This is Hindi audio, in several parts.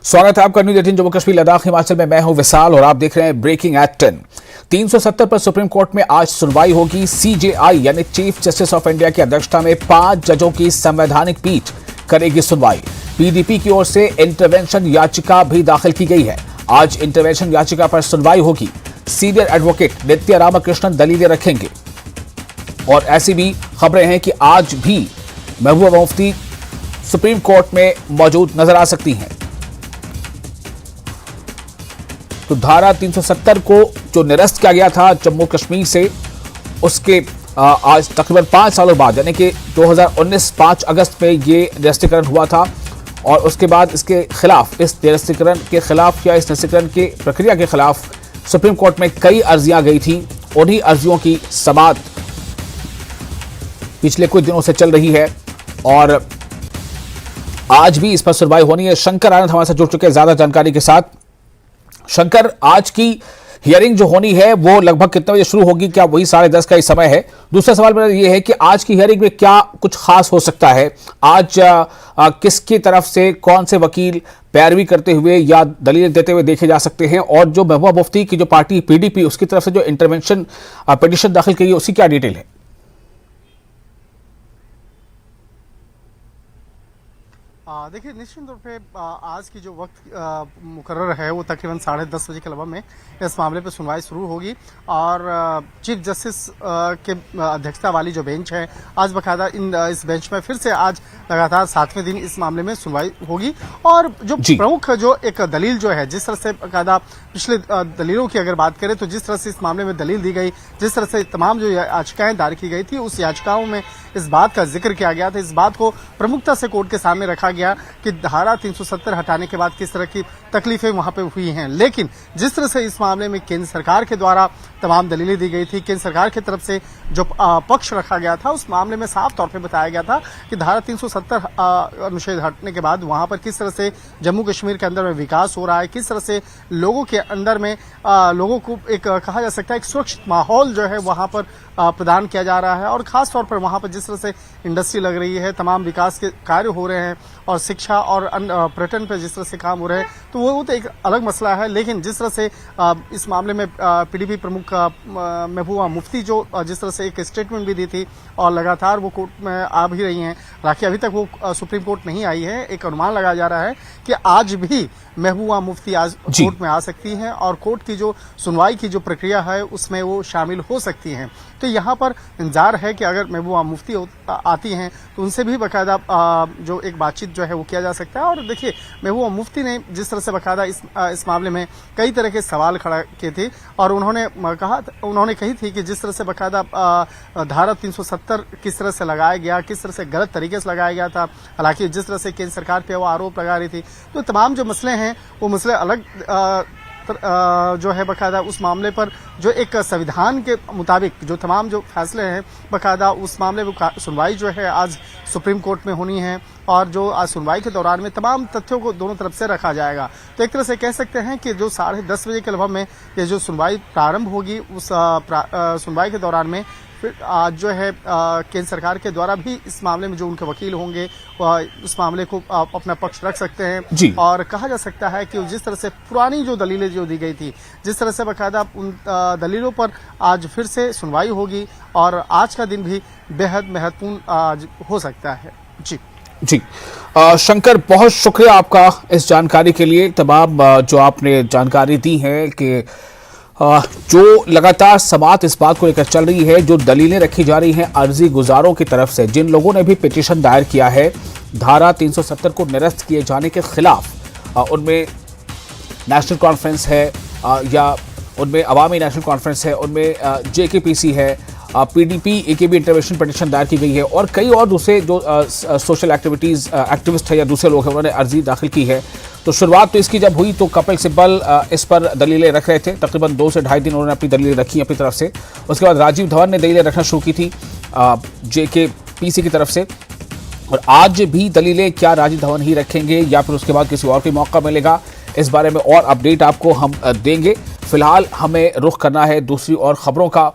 स्वागत है आपका न्यूज़ 18 जम्मू कश्मीर लद्दाख हिमाचल में। मैं हूं विशाल और आप देख रहे हैं ब्रेकिंग एट 10। 370 पर सुप्रीम कोर्ट में आज सुनवाई होगी। सीजेआई यानी चीफ जस्टिस ऑफ इंडिया की अध्यक्षता में 5 जजों की संवैधानिक पीठ करेगी सुनवाई। पीडीपी की ओर से इंटरवेंशन याचिका भी दाखिल की गई है। आज इंटरवेंशन याचिका पर सुनवाई होगी। सीनियर एडवोकेट नित्य रामकृष्णन दलीलें रखेंगे और ऐसी भी खबरें हैं कि आज भी महबूबा मुफ्ती सुप्रीम कोर्ट में मौजूद नजर आ सकती हैं। तो धारा 370 को जो निरस्त किया गया था जम्मू कश्मीर से, उसके आज तकरीबन 5 सालों बाद यानी कि 2019 5 अगस्त में ये निरस्तीकरण हुआ था और उसके बाद इसके खिलाफ, इस निरस्तीकरण के खिलाफ या इस निरस्तीकरण की प्रक्रिया के खिलाफ सुप्रीम कोर्ट में कई अर्जियां गई थी। उन्हीं अर्जियों की समाअत पिछले कुछ दिनों से चल रही है और आज भी इस पर सुनवाई होनी है। शंकर आनंद हमारे साथ जुड़ चुके हैं ज्यादा जानकारी के साथ। शंकर, आज की हियरिंग जो होनी है वो लगभग कितने बजे शुरू होगी? क्या वही 10:30 का ही समय है? दूसरा सवाल मेरा ये है कि आज की हियरिंग में क्या कुछ खास हो सकता है? आज किसकी तरफ से कौन से वकील पैरवी करते हुए या दलील देते हुए देखे जा सकते हैं? और जो महबूबा मुफ्ती की जो पार्टी पीडीपी, उसकी तरफ से जो इंटरवेंशन पिटीशन दाखिल की है, उसकी क्या डिटेल है? देखिए, निश्चित तौर पे आज की जो वक्त मुकर्रर है वो तकरीबन 10:30 बजे के लगभग में इस मामले पे सुनवाई शुरू होगी और चीफ जस्टिस के अध्यक्षता वाली जो बेंच है, आज बाकायदा इस बेंच में फिर से आज लगातार 7वें दिन इस मामले में सुनवाई होगी। और जो प्रमुख जो एक दलील जो है, जिस तरह से बाकायदा पिछले दलीलों की अगर बात करें तो जिस तरह से इस मामले में दलील दी गई, जिस तरह से तमाम जो याचिकाएं दायर की गई थी, उस याचिकाओं में इस बात का जिक्र किया गया था, इस बात को प्रमुखता से कोर्ट के सामने रखा गया कि धारा 370 हटाने के बाद किस तरह की तकलीफें वहां पे हुई हैं। लेकिन जिस तरह से इस मामले में केंद्र सरकार के द्वारा तमाम दलीलें दी गई थी, केंद्र सरकार की तरफ से जो पक्ष रखा गया था, उस मामले में साफ तौर पे बताया गया था कि धारा 370 अनुच्छेद हटने के बाद वहां पर किस तरह से जम्मू कश्मीर के अंदर में विकास हो रहा है, किस तरह से लोगों के अंदर में लोगों को एक कहा जा सकता है एक सुरक्षित माहौल जो है वहां पर प्रदान किया जा रहा है। और खास तौर पर वहां पर जिस तरह से इंडस्ट्री लग रही है, तमाम विकास के कार्य हो रहे हैं और शिक्षा और पर्यटन पर जिस तरह से काम हो रहे हैं, तो वो तो एक अलग मसला है। लेकिन जिस तरह से इस मामले में पीडीपी प्रमुख महबूबा मुफ्ती जो जिस तरह से एक स्टेटमेंट भी दी थी और लगातार वो कोर्ट में आ भी रही हैं, हालांकि अभी तक वो सुप्रीम कोर्ट नहीं आई है, एक अनुमान लगाया जा रहा है कि आज भी महबूबा मुफ्ती आज कोर्ट में आ सकती हैं और कोर्ट की जो सुनवाई की जो प्रक्रिया है उसमें वो शामिल हो सकती हैं। तो यहाँ पर इंतजार है कि अगर महबूबा मुफ्ती आती हैं तो उनसे भी बाकायदा जो एक बातचीत जो है वो किया जा सकता है। और देखिए, महबूबा मुफ्ती ने जिस तरह से बाकायदा इस मामले में कई तरह के सवाल खड़ा किए थे और उन्होंने कही थी कि जिस तरह से बाकायदा धारा 370 किस तरह से लगाया गया, किस तरह से गलत तरीके से लगाया गया था, हालांकि जिस तरह से केंद्र सरकार पे वो आरोप लगा रही थी, तो तमाम जो मसले हैं वो मसले अलग जो है बाकायदा उस मामले पर जो एक संविधान के मुताबिक जो तमाम जो फैसले हैं बाकायदा उस मामले में सुनवाई जो है आज सुप्रीम कोर्ट में होनी है और जो आज सुनवाई के दौरान में तमाम तथ्यों को दोनों तरफ से रखा जाएगा। तो एक तरह से कह सकते हैं कि जो 10:30 बजे के लगभग में ये जो सुनवाई प्रारंभ होगी, उस सुनवाई के दौरान में फिर आज जो है केंद्र सरकार के द्वारा भी इस मामले में जो उनके वकील होंगे उस मामले को अपना पक्ष रख सकते हैं। और कहा जा सकता है कि जिस तरह से पुरानी जो दलीलें जो दी गई थी, जिस तरह से बाकायदा उन दलीलों पर आज फिर से सुनवाई होगी और आज का दिन भी बेहद महत्वपूर्ण आज हो सकता है। जी शंकर, बहुत शुक्रिया आपका इस जानकारी के लिए। तमाम जो आपने जानकारी दी है कि जो लगातार समाअत इस बात को लेकर चल रही है, जो दलीलें रखी जा रही हैं अर्जी गुजारों की तरफ से, जिन लोगों ने भी पिटीशन दायर किया है धारा 370 को निरस्त किए जाने के खिलाफ, उनमें नेशनल कॉन्फ्रेंस है या उनमें अवामी नेशनल कॉन्फ्रेंस है, उनमें जेकेपीसी है, पीडीपी की भी इंटरवेंशन पिटीशन दायर की गई है और कई और दूसरे जो सोशल एक्टिविस्ट है या दूसरे लोग हैं, उन्होंने अर्जी दाखिल की है। तो शुरुआत तो इसकी जब हुई तो कपिल सिब्बल इस पर दलीलें रख रहे थे, तकरीबन 2 से ढाई दिन उन्होंने अपनी दलीलें रखी अपनी तरफ से। उसके बाद राजीव धवन ने दलीलें रखना शुरू की थी जेकेपीसी की तरफ से, और आज भी दलीलें क्या राजीव धवन ही रखेंगे या फिर उसके बाद किसी और को मौका मिलेगा, इस बारे में और अपडेट आपको हम देंगे। फिलहाल हमें रुख करना है दूसरी और खबरों का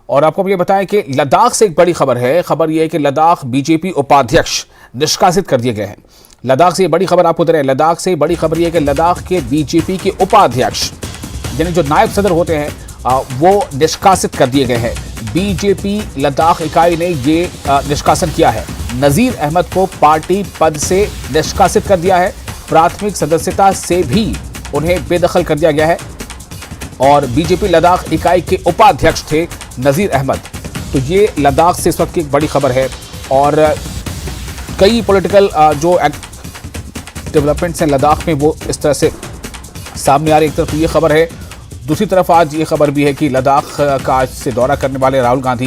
और आपको ये बताएं कि लद्दाख से एक बड़ी खबर है। खबर यह है कि लद्दाख बीजेपी उपाध्यक्ष निष्कासित कर दिए गए हैं। लद्दाख से बड़ी खबर आपको दे रहे हैं। लद्दाख से बड़ी खबर यह कि लद्दाख के बीजेपी के उपाध्यक्ष यानी जो नायब सदर होते हैं वो निष्कासित कर दिए गए हैं। बीजेपी लद्दाख इकाई ने ये निष्कासन किया है। नजीर अहमद को पार्टी पद से निष्कासित कर दिया है। प्राथमिक सदस्यता से भी उन्हें बेदखल कर दिया गया है और बीजेपी लद्दाख इकाई के उपाध्यक्ष थे नजीर अहमद। तो ये लद्दाख से इस वक्त की एक बड़ी खबर है और कई पॉलिटिकल जो डेवलपमेंट्स हैं लद्दाख में वो इस तरह से सामने आ रही। एक तरफ ये खबर है, दूसरी तरफ आज ये खबर भी है कि लद्दाख का आज से दौरा करने वाले राहुल गांधी,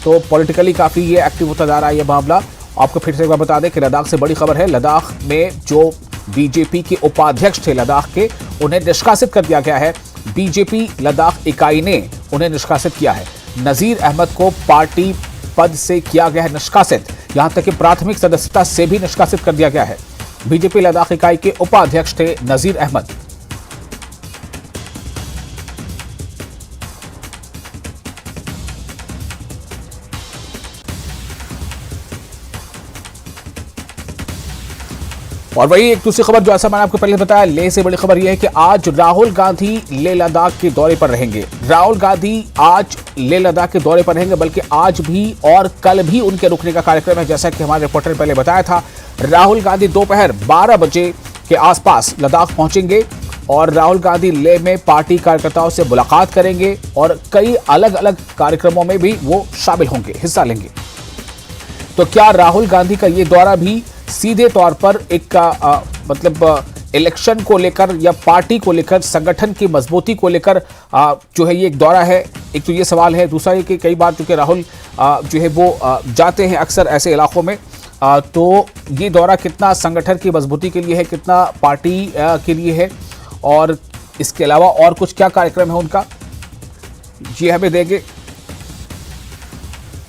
तो पॉलिटिकली काफ़ी ये एक्टिव होता जा रहा है ये मामला। आपको फिर से एक बार बता दें कि लद्दाख से बड़ी खबर है। लद्दाख में जो बीजेपी के उपाध्यक्ष थे लद्दाख के, उन्हें निष्कासित कर दिया गया है। बीजेपी लद्दाख इकाई ने उन्हें निष्कासित किया है। नजीर अहमद को पार्टी पद से किया गया है निष्कासित, यहां तक कि प्राथमिक सदस्यता से भी निष्कासित कर दिया गया है। बीजेपी लद्दाख इकाई के उपाध्यक्ष थे नजीर अहमद। और वही एक दूसरी खबर जो ऐसा मैंने आपको पहले बताया, लेह से बड़ी खबर यह है कि आज राहुल गांधी लेह लद्दाख के दौरे पर रहेंगे। राहुल गांधी आज लेह लद्दाख के दौरे पर रहेंगे, बल्कि आज भी और कल भी उनके रुकने का कार्यक्रम है। जैसा कि हमारे रिपोर्टर ने पहले बताया था, राहुल गांधी दोपहर 12 बजे के आसपास लद्दाख पहुंचेंगे और राहुल गांधी लेह में पार्टी कार्यकर्ताओं से मुलाकात करेंगे और कई अलग अलग कार्यक्रमों में भी वो शामिल होंगे, हिस्सा लेंगे। तो क्या राहुल गांधी का ये दौरा भी सीधे तौर पर एक मतलब इलेक्शन को लेकर या पार्टी को लेकर, संगठन की मजबूती को लेकर जो है ये एक दौरा है? एक तो ये सवाल है। दूसरा ये कि कई बार चूंकि राहुल जो है वो जाते हैं अक्सर ऐसे इलाकों में, तो ये दौरा कितना संगठन की मजबूती के लिए है, कितना पार्टी के लिए है और इसके अलावा और कुछ क्या कार्यक्रम है उनका, ये हमें देंगे।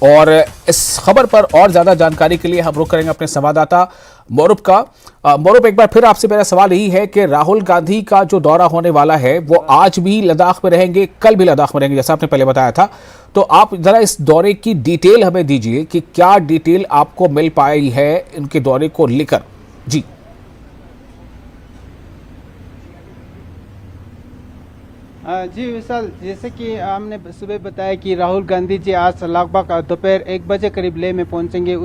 और इस खबर पर और ज्यादा जानकारी के लिए हम रुख करेंगे अपने संवाददाता मोरूप का। मोरूप, एक बार फिर आपसे मेरा सवाल यही है कि राहुल गांधी का जो दौरा होने वाला है वो आज भी लद्दाख में रहेंगे, कल भी लद्दाख में रहेंगे, जैसा आपने पहले बताया था। तो आप जरा इस दौरे की डिटेल हमें दीजिए कि क्या डिटेल आपको मिल पाई है इनके दौरे को लेकर। जी जी विशाल, जैसे कि हमने सुबह बताया कि राहुल गांधी जी आज लगभग दोपहर 1 बजे करीब लेह में पहुंचेंगे।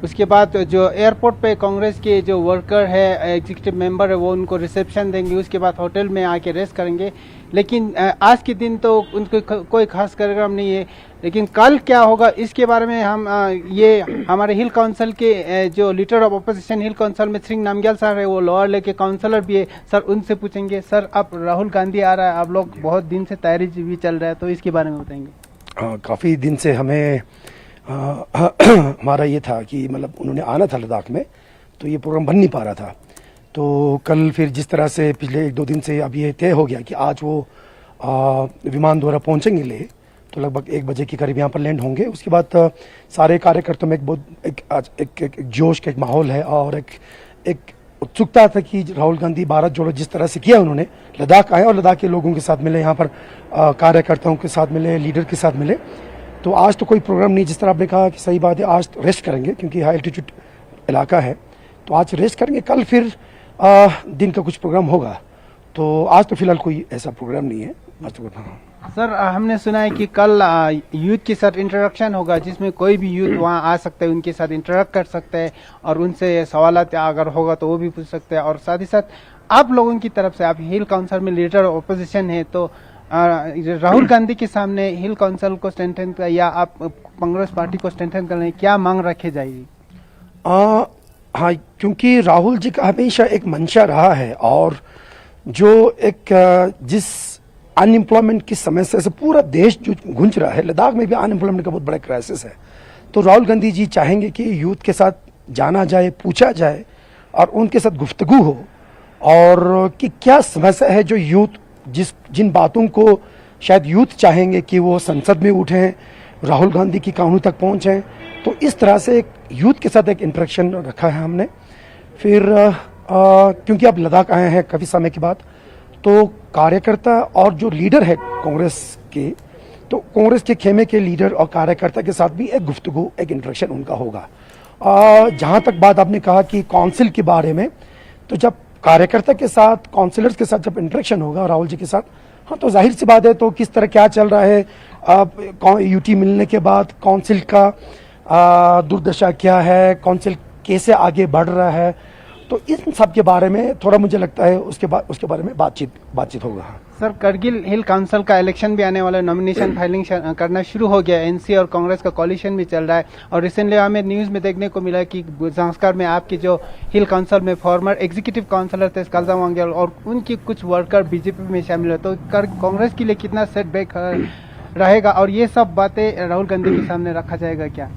उसके बाद जो एयरपोर्ट पे कांग्रेस के जो वर्कर है, एग्जीक्यूटिव मेंबर है, वो उनको रिसेप्शन देंगे। उसके बाद होटल में आके रेस्ट करेंगे। लेकिन आज के दिन तो उनको कोई खास कार्यक्रम नहीं है। लेकिन कल क्या होगा इसके बारे में हम ये हमारे हिल काउंसिल के जो leader of opposition hill council में श्री नामग्याल सर है, वो लोअर लेके काउंसलर भी है, सर उनसे पूछेंगे। सर, अब राहुल गांधी आ रहा है, आप लोग बहुत दिन से तैयारी भी चल रहा है, तो इसके बारे में बताएंगे। काफ़ी दिन से हमें हमारा ये था कि मतलब उन्होंने आना था लद्दाख में, तो ये प्रोग्राम बन नहीं पा रहा था। तो कल फिर जिस तरह से पिछले 1-2 दिन से अब ये तय हो गया कि आज वो विमान द्वारा पहुंचेंगे ले, तो लगभग 1 बजे के करीब यहाँ पर लैंड होंगे। उसके बाद सारे कार्यकर्ताओं में एक जोश का एक माहौल है और एक उत्सुकता था कि राहुल गांधी भारत जोड़ो जिस तरह से किया उन्होंने, लद्दाख आए और लद्दाख के लोगों के साथ मिले, यहाँ पर कार्यकर्ताओं के साथ मिले, लीडर के साथ मिले। तो आज तो कोई प्रोग्राम नहीं, जिस तरह आपने कहा कि सही बात है, आज तो रेस्ट करेंगे क्योंकि हाई एल्टीट्यूड इलाका है, तो आज रेस्ट करेंगे। कल फिर दिन का कुछ प्रोग्राम होगा। तो आज तो फिलहाल कोई ऐसा प्रोग्राम नहीं है आज तो। सर, हमने सुना है कि कल यूथ के साथ इंटरेक्शन होगा, जिसमें कोई भी यूथ वहां आ सकता है, उनके साथ इंटरेक्ट कर सकता है और उनसे सवालात अगर होगा तो वो भी पूछ सकते हैं। और साथ ही साथ आप लोगों की तरफ से, आप हिल काउंसिल में लीडर ऑपोजिशन है, तो राहुल गांधी के सामने हिल काउंसिल को स्ट्रेंथन या आप कांग्रेस पार्टी को स्ट्रेंथन करने क्या मांग रखे जाएगी? हाँ, क्योंकि राहुल जी का हमेशा एक मंशा रहा है और जो एक जिस अनएम्प्लॉयमेंट की समस्या से पूरा देश जो गूंज रहा है, लद्दाख में भी अनएम्प्लॉयमेंट का बहुत बड़ा क्राइसिस है। तो राहुल गांधी जी चाहेंगे कि यूथ के साथ जाना जाए, पूछा जाए और उनके साथ गुफ्तगू हो और कि क्या समस्या है जो यूथ जिन बातों को शायद यूथ चाहेंगे कि वो संसद में उठें, राहुल गांधी की कानों तक पहुंचें। तो इस तरह से एक यूथ के साथ एक इंटरेक्शन रखा है हमने। फिर क्योंकि अब लद्दाख आए हैं काफ़ी समय के बाद, तो कार्यकर्ता और जो लीडर है कांग्रेस के, तो कांग्रेस के खेमे के लीडर और कार्यकर्ता के साथ भी एक गुफ्तगू, एक इंटरेक्शन उनका होगा। जहाँ तक बात आपने कहा कि काउंसिल के बारे में, तो जब कार्यकर्ता के साथ, काउंसिलर्स के साथ जब इंटरेक्शन होगा राहुल जी के साथ, हाँ तो जाहिर सी बात है, तो किस तरह क्या चल रहा है, यूटी मिलने के बाद काउंसिल का दुर्दशा क्या है, काउंसिल कैसे आगे बढ़ रहा है, तो इन सब के बारे में थोड़ा मुझे लगता है उसके बारे में बातचीत होगा। सर, करगिल हिल काउंसिल का इलेक्शन भी आने वाला है, नॉमिनेशन फाइलिंग करना शुरू हो गया है, एनसी और कांग्रेस का कोalition भी चल रहा है, और रिसेंटली हमें न्यूज़ में देखने को मिला कि संस्कार में आपकी जो हिल काउंसिल में फॉर्मर एग्जीक्यूटिव काउंसलर थे स्कालजा वांगेल और उनकी कुछ वर्कर बीजेपी में शामिल है, तो कांग्रेस के लिए कितना सेटबैक रहेगा, और ये सब बातें राहुल गांधी के सामने रखा जाएगा क्या?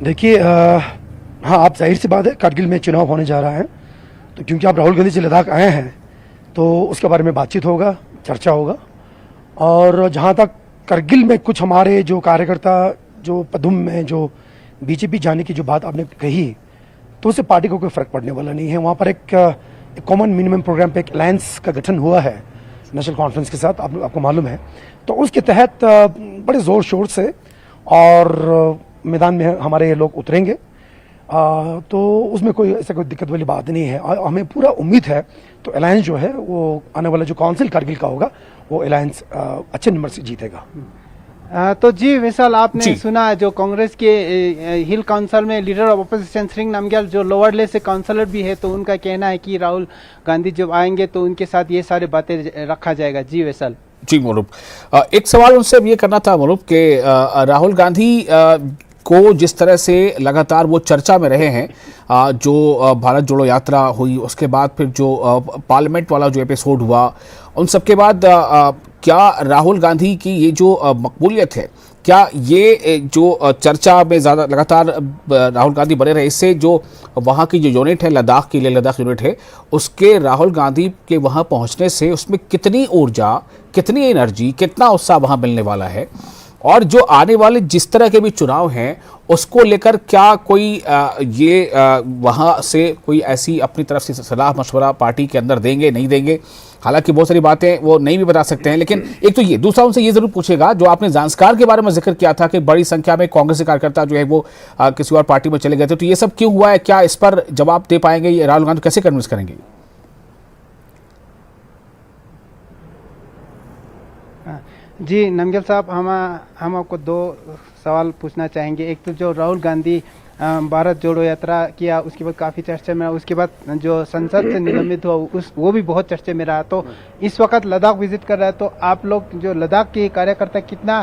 देखिए, हाँ, आप जाहिर सी बात है, कारगिल में चुनाव होने जा रहा है, तो क्योंकि आप राहुल गांधी जी लद्दाख आए हैं तो उसके बारे में बातचीत होगा, चर्चा होगा। और जहाँ तक करगिल में कुछ हमारे जो कार्यकर्ता जो पदुम में जो बीजेपी जाने की जो बात आपने कही, तो उससे पार्टी को कोई फर्क पड़ने वाला नहीं है। वहाँ पर एक कॉमन मिनिमम प्रोग्राम पे एक अलायंस का गठन हुआ है नेशनल कॉन्फ्रेंस के साथ, आपको मालूम है, तो उसके तहत बड़े ज़ोर शोर से और मैदान में हमारे लोग उतरेंगे, तो उसमें कोई ऐसा कोई दिक्कत वाली बात नहीं है। और हमें पूरा उम्मीद है तो अलायंस जो है वो आने वाला जो काउंसिल कारगिल का होगा वो अलायंस अच्छे नंबर से जीतेगा। तो जी विशाल, आपने सुना जो कांग्रेस के हिल काउंसिल में leader of opposition Shri Namgyal जो लोअरले से काउंसलर भी है, तो उनका कहना है कि राहुल गांधी जब आएंगे तो उनके साथ ये सारे बातें रखा जाएगा। जी विशाल। जी मोरूप, एक सवाल उनसे ये करना था मोरूप के राहुल गांधी को जिस तरह से लगातार वो चर्चा में रहे हैं, जो भारत जोड़ो यात्रा हुई, उसके बाद फिर जो पार्लियामेंट वाला जो एपिसोड हुआ, उन सब के बाद क्या राहुल गांधी की ये जो मकबूलियत है, क्या ये जो चर्चा में ज़्यादा लगातार राहुल गांधी बने रहे, इससे जो वहाँ की जो यूनिट है लद्दाख की, लद्दाख यूनिट है, उसके राहुल गांधी के वहाँ पहुँचने से उसमें कितनी ऊर्जा, कितनी एनर्जी, कितना उत्साह वहाँ मिलने वाला है, और जो आने वाले जिस तरह के भी चुनाव हैं उसको लेकर क्या कोई वहाँ से कोई ऐसी अपनी तरफ से सलाह मशवरा पार्टी के अंदर देंगे, नहीं देंगे? हालांकि बहुत सारी बातें वो नहीं भी बता सकते हैं, लेकिन एक तो ये, दूसरा उनसे ये जरूर पूछेगा जो आपने ज़ांस्कार के बारे में जिक्र किया था कि बड़ी संख्या में कांग्रेस के कार्यकर्ता जो है वो किसी और पार्टी में चले गए थे, तो ये सब क्यों हुआ है? क्या इस पर जवाब दे पाएंगे? ये राहुल गांधी कैसे कन्विंस करेंगे? जी नमग्याल साहब, हम आपको दो सवाल पूछना चाहेंगे। एक तो जो राहुल गांधी भारत जोड़ो यात्रा किया, उसके बाद काफ़ी चर्चे में, उसके बाद जो संसद से निलंबित हुआ वो भी बहुत चर्चे में रहा, तो इस वक्त लद्दाख विजिट कर रहा है, तो आप लोग जो लद्दाख के कार्यकर्ता कितना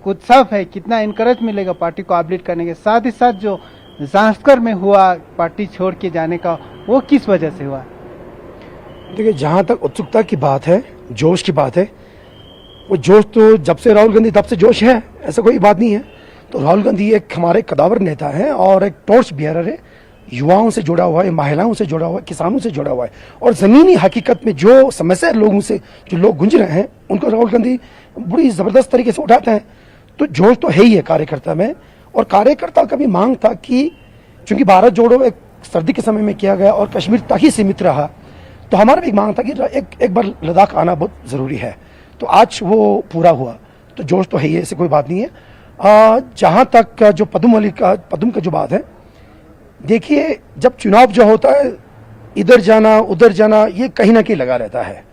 उत्साह है, कितना इनकरेज मिलेगा पार्टी को अपलीड करने के? साथ ही साथ जो ज़ांस्कर में हुआ पार्टी छोड़ के जाने का, वो किस वजह से हुआ? देखिए, जहाँ तक उत्सुकता की बात है, जोश की बात है, वो जोश तो जब से राहुल गांधी तब से जोश है, ऐसा कोई बात नहीं है। तो राहुल गांधी एक हमारे कदावर नेता है और एक टॉर्च बियरर है, युवाओं से जुड़ा हुआ है, महिलाओं से जुड़ा हुआ है, किसानों से जुड़ा हुआ है, और ज़मीनी हकीकत में जो समस्या लोगों से जो लोग गुंज रहे हैं उनको राहुल गांधी बड़ी ज़बरदस्त तरीके से उठाते हैं। तो जोश तो है ही है कार्यकर्ता में, और कार्यकर्ता का भी मांग था कि चूंकि भारत जोड़ो एक सर्दी के समय में किया गया और कश्मीर तक ही सीमित रहा, तो हमारा भी मांग था कि एक बार लद्दाख आना बहुत ज़रूरी है। तो आज वो पूरा हुआ, तो जोश तो है ही, ऐसे कोई बात नहीं है। जहाँ तक जो पदुम का जो बात है, देखिए जब चुनाव जो होता है, इधर जाना उधर जाना ये कहीं ना कहीं लगा रहता है।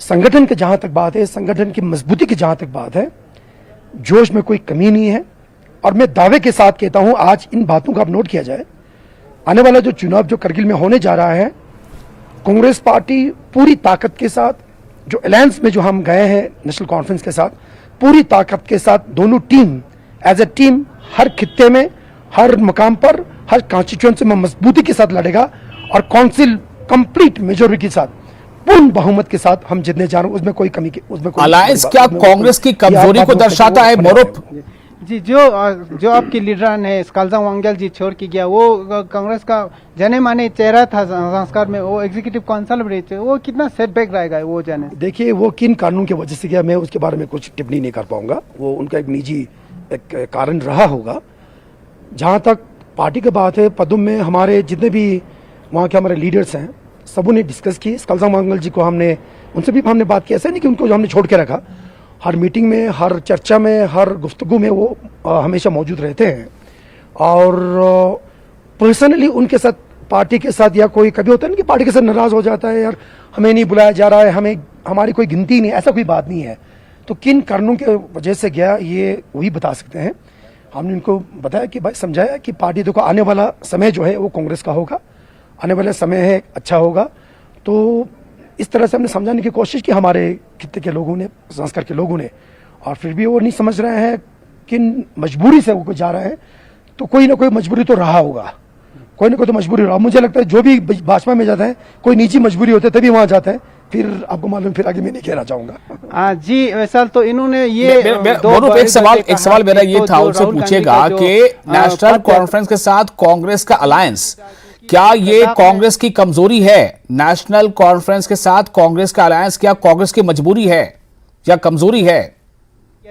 संगठन की जहाँ तक बात है, संगठन की मजबूती की जहाँ तक बात है, जोश में कोई कमी नहीं है। और मैं दावे के साथ कहता हूँ, आज इन बातों का आप नोट किया जाए, आने वाला जो चुनाव जो करगिल में होने जा रहा है, कांग्रेस पार्टी पूरी ताकत के साथ, जो अलायंस में जो हम गए हैं नेशनल कॉन्फ्रेंस के साथ, पूरी ताकत के साथ दोनों टीम एज ए टीम हर खित्ते में, हर मुकाम पर, हर कॉन्स्टिट्यूएंसी में मजबूती के साथ लड़ेगा, और काउंसिल कंप्लीट मेजोरिटी के साथ, पूर्ण बहुमत के साथ हम जीतने जा रहे हैं। उसमें कोई कमी, उसमें कोई अलायंस क्या कांग्रेस की कमजोरी को दर्शाता है मोरूप? जी, जो आपके लीडर है स्कालजा वांगेल जी छोड़ के गया, वो कांग्रेस का जाने माने चेहरा था संस्कार में, वो एग्जीक्यूटिव काउंसिल में रहे, वो कितना सेटबैक रहेगा वो जाने? देखिए, वो किन कानून की वजह से गया, मैं उसके बारे में कुछ टिप्पणी नहीं कर पाऊंगा, वो उनका एक निजी एक कारण रहा होगा। जहाँ तक पार्टी की बात है, पदुम में हमारे जितने भी वहाँ के हमारे लीडर्स हैं, सबों ने डिस्कस की। स्कालजा वांगेल जी को उनसे भी हमने बात की, ऐसा नहीं कि उनको हमने छोड़ के रखा। हर मीटिंग में, हर चर्चा में, हर गुफ्तगू में वो हमेशा मौजूद रहते हैं। और पर्सनली उनके साथ, पार्टी के साथ, या कोई कभी होता है ना कि पार्टी के साथ नाराज हो जाता है, यार हमें नहीं बुलाया जा रहा है, हमें हमारी कोई गिनती नहीं, ऐसा कोई बात नहीं है। तो किन कारणों के वजह से गया ये वही बता सकते हैं। हमने इनको बताया कि भाई, समझाया कि पार्टी देखो आने वाला समय जो है वो कांग्रेस का होगा, आने वाला समय है अच्छा होगा। तो इस तरह से हमने समझाने की कोशिश की हमारे खित्ते के लोगों ने, संस्कार के लोगों ने, और फिर भी वो नहीं समझ रहे हैं। किन मजबूरी से वो जा रहे हैं, तो कोई ना कोई मजबूरी तो रहा होगा, कोई ना कोई तो मजबूरी रहा। मुझे लगता है जो भी भाजपा में जाता है कोई निजी मजबूरी होती है तभी वहां जाता है। फिर आपको मालूम, फिर आगे मैं नहीं कहना चाहूंगा। जी वैसल, तो इन्होंने ये एक सवाल मेरा ये था, उनसे पूछेगा कि नेशनल कॉन्फ्रेंस के साथ कांग्रेस का अलायंस, क्या ये कांग्रेस की कमजोरी है? नेशनल कॉन्फ्रेंस के साथ कांग्रेस का अलायंस क्या कांग्रेस की मजबूरी है या कमजोरी है?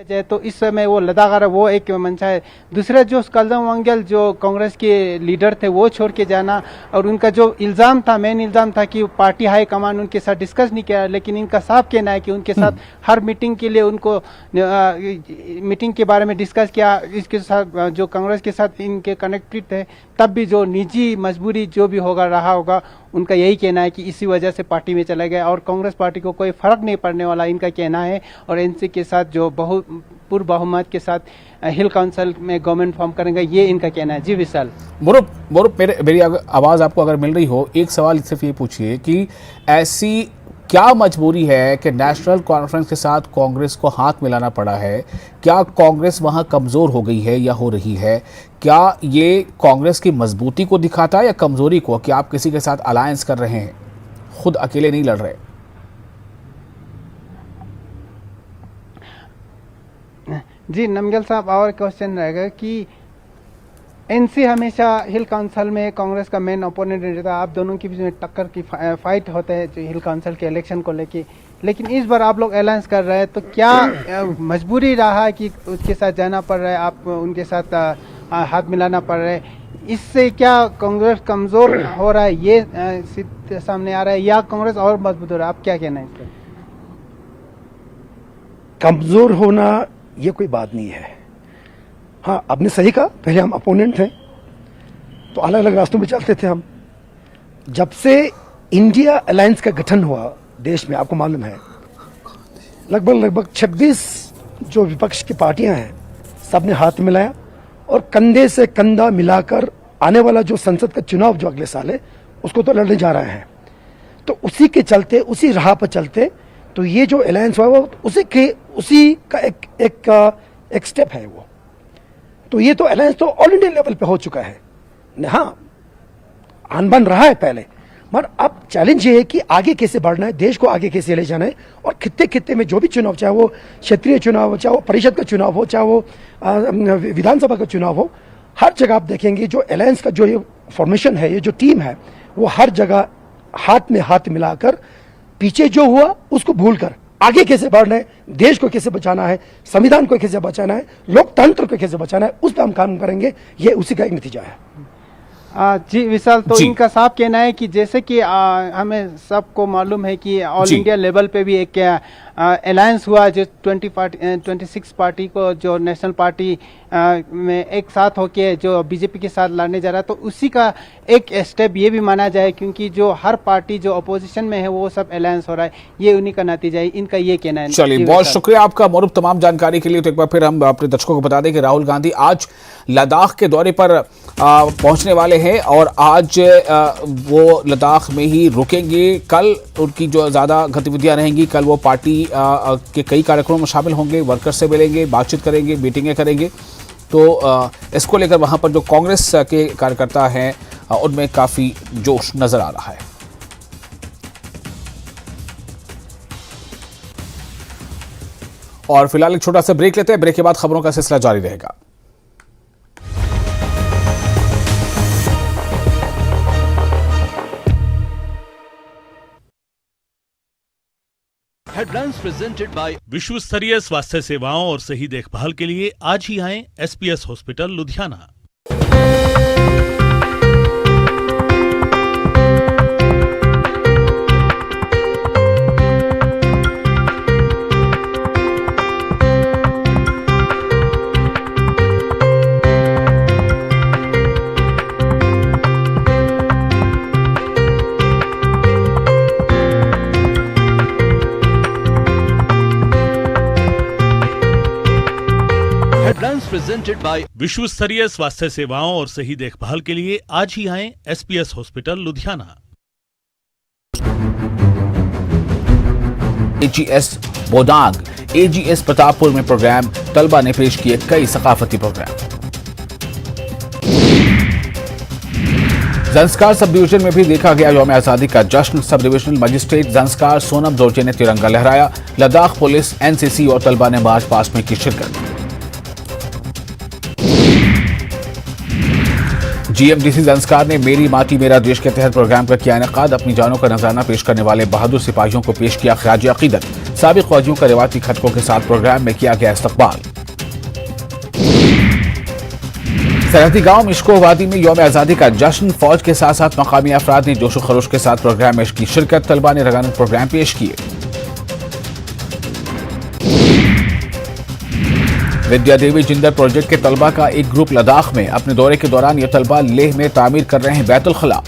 जाए तो इस समय वो लदागर वो एक मंशा है। दूसरा जो कलदम वंगल जो कांग्रेस के लीडर थे वो छोड़ के जाना, और उनका जो इल्ज़ाम था, मेन इल्ज़ाम था कि पार्टी हाई कमान उनके साथ डिस्कस नहीं किया। लेकिन इनका साफ कहना है कि उनके साथ हर मीटिंग के लिए उनको मीटिंग के बारे में डिस्कस किया। इसके साथ जो कांग्रेस के साथ इनके कनेक्टेड थे, तब भी जो निजी मजबूरी जो भी होगा रहा होगा, उनका यही कहना है कि इसी वजह से पार्टी में चला गया और कांग्रेस पार्टी को कोई फर्क नहीं पड़ने वाला, इनका कहना है। और एनसी के साथ जो पूर्ण बहुमत के साथ हिल काउंसिल में गवर्नमेंट फॉर्म करेंगे, ये इनका कहना है। जी विशाल। मुरुप मेरी आवाज आपको अगर मिल रही हो, एक सवाल सिर्फ ये पूछिए कि ऐसी क्या मजबूरी है कि नेशनल कॉन्फ्रेंस के साथ कांग्रेस को हाथ मिलाना पड़ा है? क्या कांग्रेस वहां कमजोर हो गई है या हो रही है? क्या ये कांग्रेस की मजबूती को दिखाता है या कमजोरी को, कि आप किसी के साथ अलायंस कर रहे हैं, खुद अकेले नहीं लड़ रहे? जी नमगल साहब, और क्वेश्चन रहेगा कि एनसी हमेशा हिल काउंसिल में कांग्रेस का मेन ओपोनेंट रहता है, आप दोनों के बीच में टक्कर की फाइट होता है जो हिल काउंसिल के इलेक्शन को लेके। लेकिन इस बार आप लोग अलायंस कर रहे हैं, तो क्या मजबूरी रहा कि उसके साथ जाना पड़ रहा है, आप उनके साथ हाथ मिलाना पड़ रहा है? इससे क्या कांग्रेस कमजोर हो रहा है, ये सामने आ रहा है, या कांग्रेस और मजबूत हो रहा है? आप क्या कहना है इस पर? कमजोर होना ये कोई बात नहीं है। हाँ, आपने सही कहा, पहले हम अपोनेंट थे तो अलग अलग रास्तों में चलते थे हम। जब से इंडिया अलायंस का गठन हुआ देश में, आपको मालूम है लगभग 26 जो विपक्ष की पार्टियां हैं, सबने हाथ मिलाया और कंधे से कंधा मिलाकर आने वाला जो संसद का चुनाव जो अगले साल है उसको तो लड़ने जा रहे हैं। तो उसी के चलते, उसी राह पर चलते, तो ये जो अलायंस हुआ वो उसी का एक स्टेप है वो। तो ये तो अलायंस तो ऑल इंडिया लेवल पे हो चुका है। हाँ, आन-बान रहा है पहले, मगर अब चैलेंज ये है कि आगे कैसे बढ़ना है, देश को आगे कैसे ले जाना है। और खित्ते खित्ते में जो भी चुनाव, चाहे वो क्षेत्रीय चुनाव हो, चाहे वो परिषद का चुनाव हो, चाहे वो विधानसभा का चुनाव हो, हर जगह आप देखेंगे जो अलायंस का जो ये फॉर्मेशन है, ये जो टीम है, वो हर जगह हाथ में हाथ मिलाकर पीछे जो हुआ उसको भूलकर आगे कैसे बढ़ना है, देश को कैसे बचाना है, संविधान को कैसे बचाना है, लोकतंत्र को कैसे बचाना है, उस पर हम काम करेंगे। ये उसी का एक नतीजा है। जी विशाल, तो इनका साफ कहना है कि जैसे कि हमें सबको मालूम है कि ऑल इंडिया लेवल पे भी एक अलायंस हुआ जो 26 पार्टी को जो नेशनल पार्टी में एक साथ होके जो बीजेपी के साथ लड़ने जा रहा है, तो उसी का एक स्टेप ये भी माना जाए, क्योंकि जो हर पार्टी जो अपोजिशन में है वो सब अलायंस हो रहा है, ये उन्हीं का नतीजा है, इनका ये कहना है। चलिए, बहुत शुक्रिया आपका मरूप तमाम जानकारी के लिए। तो एक बार फिर हम अपने दर्शकों को बता दें कि राहुल गांधी आज लद्दाख के दौरे पर पहुंचने वाले हैं और आज वो लद्दाख में ही रुकेंगे। कल उनकी जो ज़्यादा गतिविधियां रहेंगी, कल वो पार्टी के कई कार्यक्रमों में शामिल होंगे, वर्कर्स से मिलेंगे, बातचीत करेंगे, मीटिंगें करेंगे। तो इसको लेकर वहां पर जो कांग्रेस के कार्यकर्ता हैं उनमें काफ़ी जोश नजर आ रहा है। और फिलहाल एक छोटा सा ब्रेक लेते हैं, ब्रेक के बाद खबरों का सिलसिला जारी रहेगा। हेडलाइंस प्रेजेंटेड बाय विश्व स्तरीय स्वास्थ्य सेवाओं और सही देखभाल के लिए आज ही आएं SPS hospital Ludhiana. presented by विश्व स्तरीय स्वास्थ्य सेवाओं और सही देखभाल के लिए आज ही आएं SPS hospital Ludhiana. AGS बोडांग, AGS Pratappur में प्रोग्राम, तलबा ने पेश किए कई सकाफती प्रोग्राम। जंस्कार सब डिवीजन में भी देखा गया यौम आजादी का जश्न। Sub divisional magistrate Zanskar Sonam Dorje ने तिरंगा लहराया। लद्दाख पुलिस, NCC और तलबा ने मार्च पास्ट में की शिरकत। GMDC जंस्कार ने मेरी माटी मेरा देश के तहत प्रोग्राम का किया इनेकाद। अपनी जानों का नजराना पेश करने वाले बहादुर सिपाहियों को पेश किया खराज अकीदत। साबिक फौजियों का रिवायती खटकों के साथ प्रोग्राम में किया गया इस्तकबाल। सरहदी गांव मिश्को वादी में यौम आजादी का जश्न। फौज के साथ साथ मकामी अफराद ने जोशो खरोश के साथ प्रोग्राम में की शिरकत। तलबा ने रंगारंग प्रोग्राम पेश किए। विद्या देवी जिंदर प्रोजेक्ट के तलबा का एक ग्रुप लद्दाख में। अपने दौरे के दौरान ये तलबा लेह में तामीर कर रहे हैं बैतुल खला।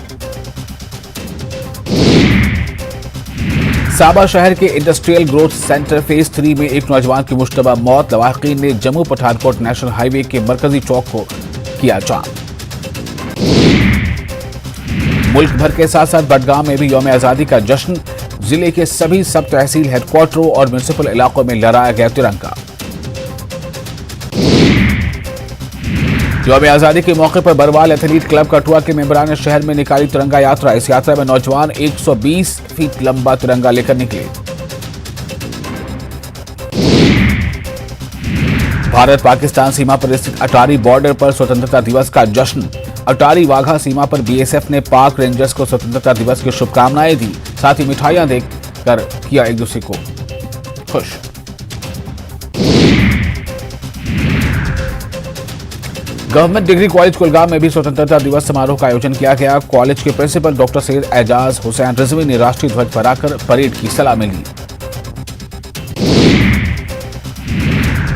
साबा शहर के इंडस्ट्रियल ग्रोथ सेंटर फेज 3 में एक नौजवान की मुश्तबा मौत। लवाहिकीन ने जम्मू पठानकोट नेशनल हाईवे के मरकजी चौक को किया जाम। मुल्क भर के साथ साथ बडगाम में भी यौम आजादी का जश्न। जिले के सभी सब तहसील हेडक्वार्टरों और म्युनिसिपल इलाकों में लहराया गया तिरंगा। यौम आजादी के मौके पर बरवाल एथलीट क्लब कठुआ के मेंबरान शहर में निकाली तिरंगा यात्रा। इस यात्रा में नौजवान 120 फीट लंबा तिरंगा लेकर निकले। भारत पाकिस्तान सीमा पर स्थित अटारी बॉर्डर पर स्वतंत्रता दिवस का जश्न। अटारी वाघा सीमा पर BSF ने पाक रेंजर्स को स्वतंत्रता दिवस की शुभकामनाएं दी। साथ ही मिठाइयां देकर किया एक दूसरे को खुश। गवर्नमेंट डिग्री कॉलेज कुलगाम में भी स्वतंत्रता दिवस समारोह का आयोजन किया गया। कॉलेज के प्रिंसिपल डॉक्टर सैयद एजाज हुसैन रिजवी ने राष्ट्रीय ध्वज फहराकर परेड की सलामी ली।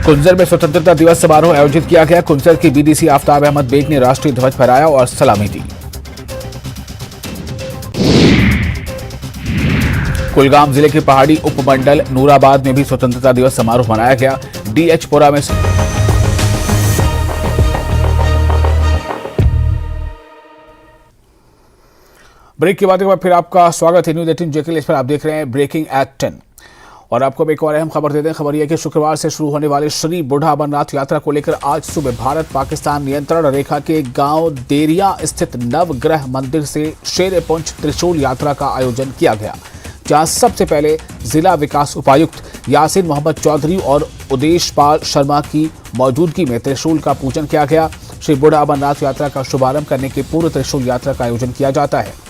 कुंजर में स्वतंत्रता दिवस समारोह आयोजित किया गया। कुंजर की BDC आफ्ताब अहमद बेग ने राष्ट्रीय ध्वज फहराया और सलामी दी। कुलगाम जिले के पहाड़ी उपमंडल नूराबाद में भी स्वतंत्रता दिवस समारोह मनाया गया। DH पुरा में ब्रेक के बाद एक बार फिर आपका स्वागत है न्यूज 18 जेके। इस पर आप देख रहे हैं ब्रेकिंग एट 10 और आपको एक और अहम खबर दे दें। खबर यह कि शुक्रवार से शुरू होने वाली श्री बूढ़ा अमरनाथ यात्रा को लेकर आज सुबह भारत पाकिस्तान नियंत्रण रेखा के गांव देरिया स्थित नवग्रह मंदिर से शेर पुंछ त्रिशूल यात्रा का आयोजन किया गया, जहां सबसे पहले जिला विकास उपायुक्त यासिन मोहम्मद चौधरी और उदेश पाल शर्मा की मौजूदगी में त्रिशूल का पूजन किया गया। श्री बूढ़ा अमरनाथ यात्रा का शुभारंभ करने के पूर्व त्रिशूल यात्रा का आयोजन किया जाता है।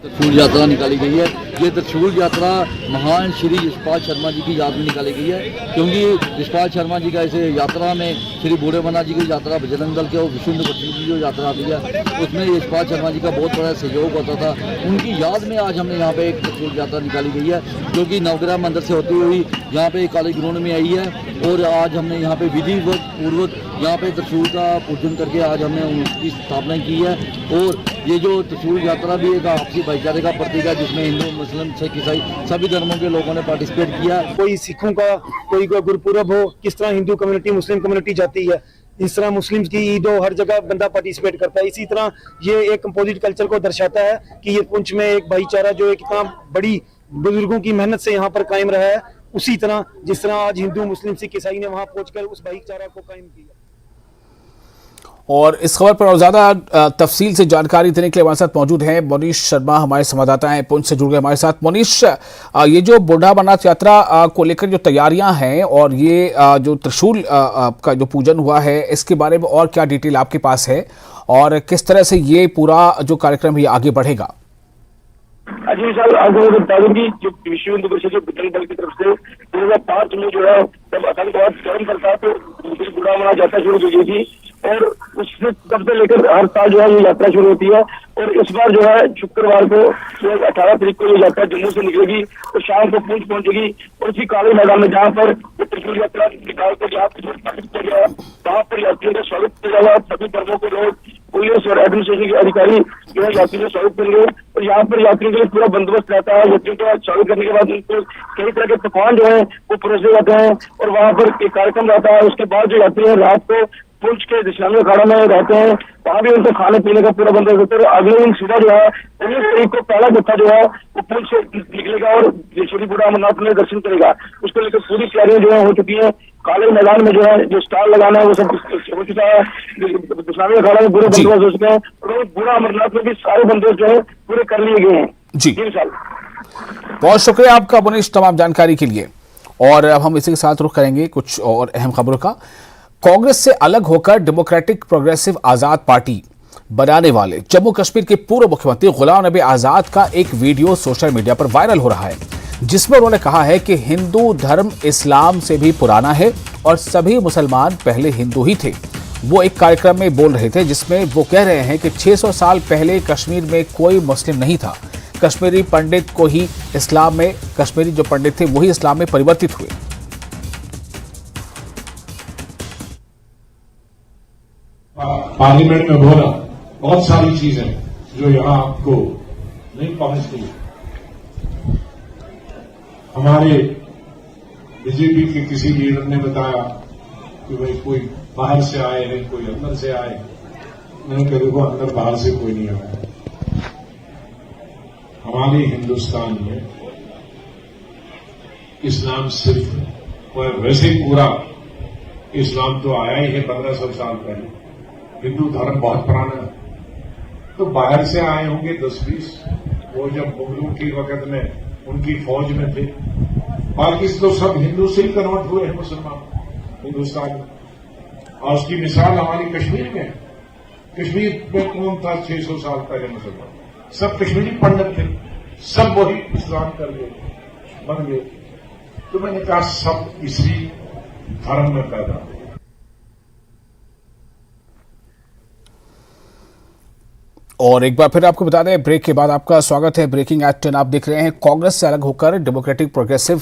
त्रिशूल यात्रा निकाली गई है। ये त्रिशूल यात्रा महान श्री यशपाल शर्मा जी की याद में निकाली गई है, क्योंकि यशपाल शर्मा जी का ऐसे यात्रा में श्री बूढ़े अमरनाथ जी की यात्रा बजरंग दल के और विष्णु पक्षी की जो यात्रा आती है उसमें यशपाल शर्मा जी का बहुत बड़ा सहयोग होता था। उनकी याद में आज हमने यहाँ पे एक त्रिशूल यात्रा निकाली गई है, जो कि नवग्रह मंदिर से होती हुई यहाँ पे काली ग्राउंड में आई है। और आज हमने यहाँ पे विधिवत पूर्वक यहाँ पे त्रिशूल का पूजन करके आज हमने उसकी स्थापना की है। और ये जो त्रिशूल यात्रा भी एक आपसी भाईचारे का प्रतीक है, जिसमें हिंदू मुस्लिम सिख ईसाई सभी धर्मों के लोगों ने पार्टिसिपेट किया। कोई सिखों का कोई गुरुपुरब हो, किस तरह हिंदू कम्युनिटी मुस्लिम कम्युनिटी जाती है, इस तरह मुस्लिम की ईद हो, हर जगह बंदा पार्टिसिपेट करता है। इसी तरह ये एक कंपोजिट कल्चर को दर्शाता है कि ये पुंछ में एक भाईचारा जो एक इतना बड़ी बुजुर्गों की मेहनत से यहाँ पर कायम रहा है, उसी तरह जिस तरह आज हिंदू मुस्लिम सिख ईसाई ने वहां पहुंचकर उस भाईचारा को कायम किया। और इस खबर पर और ज्यादा तफसील से जानकारी देने के लिए हमारे साथ मौजूद हैं मोनीश शर्मा, हमारे संवाददाता हैं पुंछ से जुड़ गए हमारे साथ। मोनीश, ये जो बूढ़ा अमरनाथ यात्रा को लेकर जो तैयारियां हैं और ये जो त्रिशूल का जो पूजन हुआ है, इसके बारे में और क्या डिटेल आपके पास है और किस तरह से ये पूरा जो कार्यक्रम है आगे बढ़ेगा? जी विशाल, आपको बता दूं कि जो विश्व हिंदू परिषद जो बजरंग दल की तरफ से 2005 में जो है जब आतंकवाद चरम पर था तो बूढ़ा अमरनाथ यात्रा शुरू की गई थी और उससे तब से लेकर हर साल जो है ये यात्रा शुरू होती है। और इस बार जो है शुक्रवार को 18 तारीख को ये यात्रा जम्मू से निकलेगी और शाम को पुंछ पहुंचेगी और उसी काले मैदान में जहाँ पर त्रिशूल यात्रा निकाल कर जहाँ पर वहाँ पर यात्रियों का स्वागत किया जाएगा। सभी धर्मों के लोग पुलिस और एडमिनिस्ट्रेशन के अधिकारी जो है यात्रियों का स्वागत करेंगे। और यहाँ पर यात्रियों के लिए पूरा बंदोबस्त रहता है। यात्रियों का स्वागत करने के बाद उनको कई तरह के पकवान जो है वो परोसे जाते हैं और वहाँ पर एक कार्यक्रम रहता है। उसके बाद जो यात्री है रात को पुंछ के इस्लामी अखाड़ा में रहते हैं, वहाँ भी उनको खाने पीने का पूरा बंदोबस्त होता है। अगले दिन सुबह जो है 19 तारीख को पहला जत्था जो है वो पुंछ से निकलेगा और श्री बूढ़ा अमरनाथ में दर्शन करेगा। उसको लेकर पूरी तैयारियां जो है हो चुकी है। काले मैदान में जो है जो स्टॉल लगाना है वो सब हो चुका है। इस्लामी अखाड़ा में पूरे बंदोबस्त हो चुके हैं और बूढ़ा अमरनाथ में भी सारे बंदोबस्त जो है पूरे कर लिए गए हैं। जी साल बहुत शुक्रिया आपका मुनीश तमाम जानकारी के लिए। और अब हम इसी के साथ रुख करेंगे कुछ और अहम खबरों का। कांग्रेस से अलग होकर डेमोक्रेटिक प्रोग्रेसिव आजाद पार्टी बनाने वाले जम्मू कश्मीर के पूर्व मुख्यमंत्री गुलाम नबी आजाद का एक वीडियो सोशल मीडिया पर वायरल हो रहा है, जिसमें उन्होंने कहा है कि हिंदू धर्म इस्लाम से भी पुराना है और सभी मुसलमान पहले हिंदू ही थे। वो एक कार्यक्रम में बोल रहे थे जिसमें वो कह रहे हैं कि 600 साल पहले कश्मीर में कोई मुस्लिम नहीं था। कश्मीरी पंडित को ही इस्लाम में, कश्मीरी जो पंडित थे वही इस्लाम में परिवर्तित हुए। पार्लियामेंट में बोला बहुत सारी चीजें जो यहाँ आपको नहीं पहुंचती। हमारे बीजेपी के किसी लीडर ने बताया कि भाई कोई बाहर से आए हैं, कोई अंदर से आए। मैंने कहा देखो अंदर बाहर से कोई नहीं आया। हमारे हिंदुस्तान में इस्लाम सिर्फ है, और वैसे पूरा इस्लाम तो आया ही है 1500 साल पहले। हिंदू धर्म बहुत पुराना है। तो बाहर से आए होंगे 10-20, वो जब मुगलों के वक्त में उनकी फौज में थे। बाकी तो सब हिंदू से ही कन्वर्ट हुए हैं मुसलमान हिंदुस्तान में। और उसकी मिसाल हमारी कश्मीर में। कश्मीर में कौन था 600 साल पहले मुसलमान? सब कश्मीरी पंडित थे, सब वही इस्लाम कर गए, बन गए। तो मैंने कहा सब इसी धर्म में पैदा हुए। और एक बार फिर आपको बता दें, ब्रेक के बाद आपका स्वागत है। ब्रेकिंग एट 10 आप देख रहे हैं। कांग्रेस से अलग होकर डेमोक्रेटिक प्रोग्रेसिव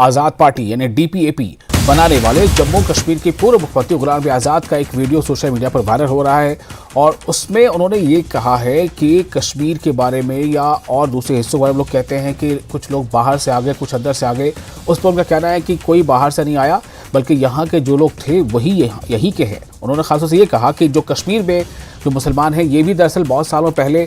आजाद पार्टी यानी डीपीएपी बनाने वाले जम्मू कश्मीर के पूर्व मुख्यमंत्री गुलाम नबी आजाद का एक वीडियो सोशल मीडिया पर वायरल हो रहा है और उसमें उन्होंने ये कहा है कि कश्मीर के बारे में या और दूसरे हिस्सों के बारे में लोग कहते हैं कि कुछ लोग बाहर से आ गए, कुछ अंदर से आ गए। उस पर उनका कहना है कि कोई बाहर से नहीं आया, बल्कि यहाँ के जो लोग थे वही यही के हैं। उन्होंने खासतौर से ये कहा कि जो कश्मीर में जो मुसलमान हैं ये भी दरअसल बहुत सालों पहले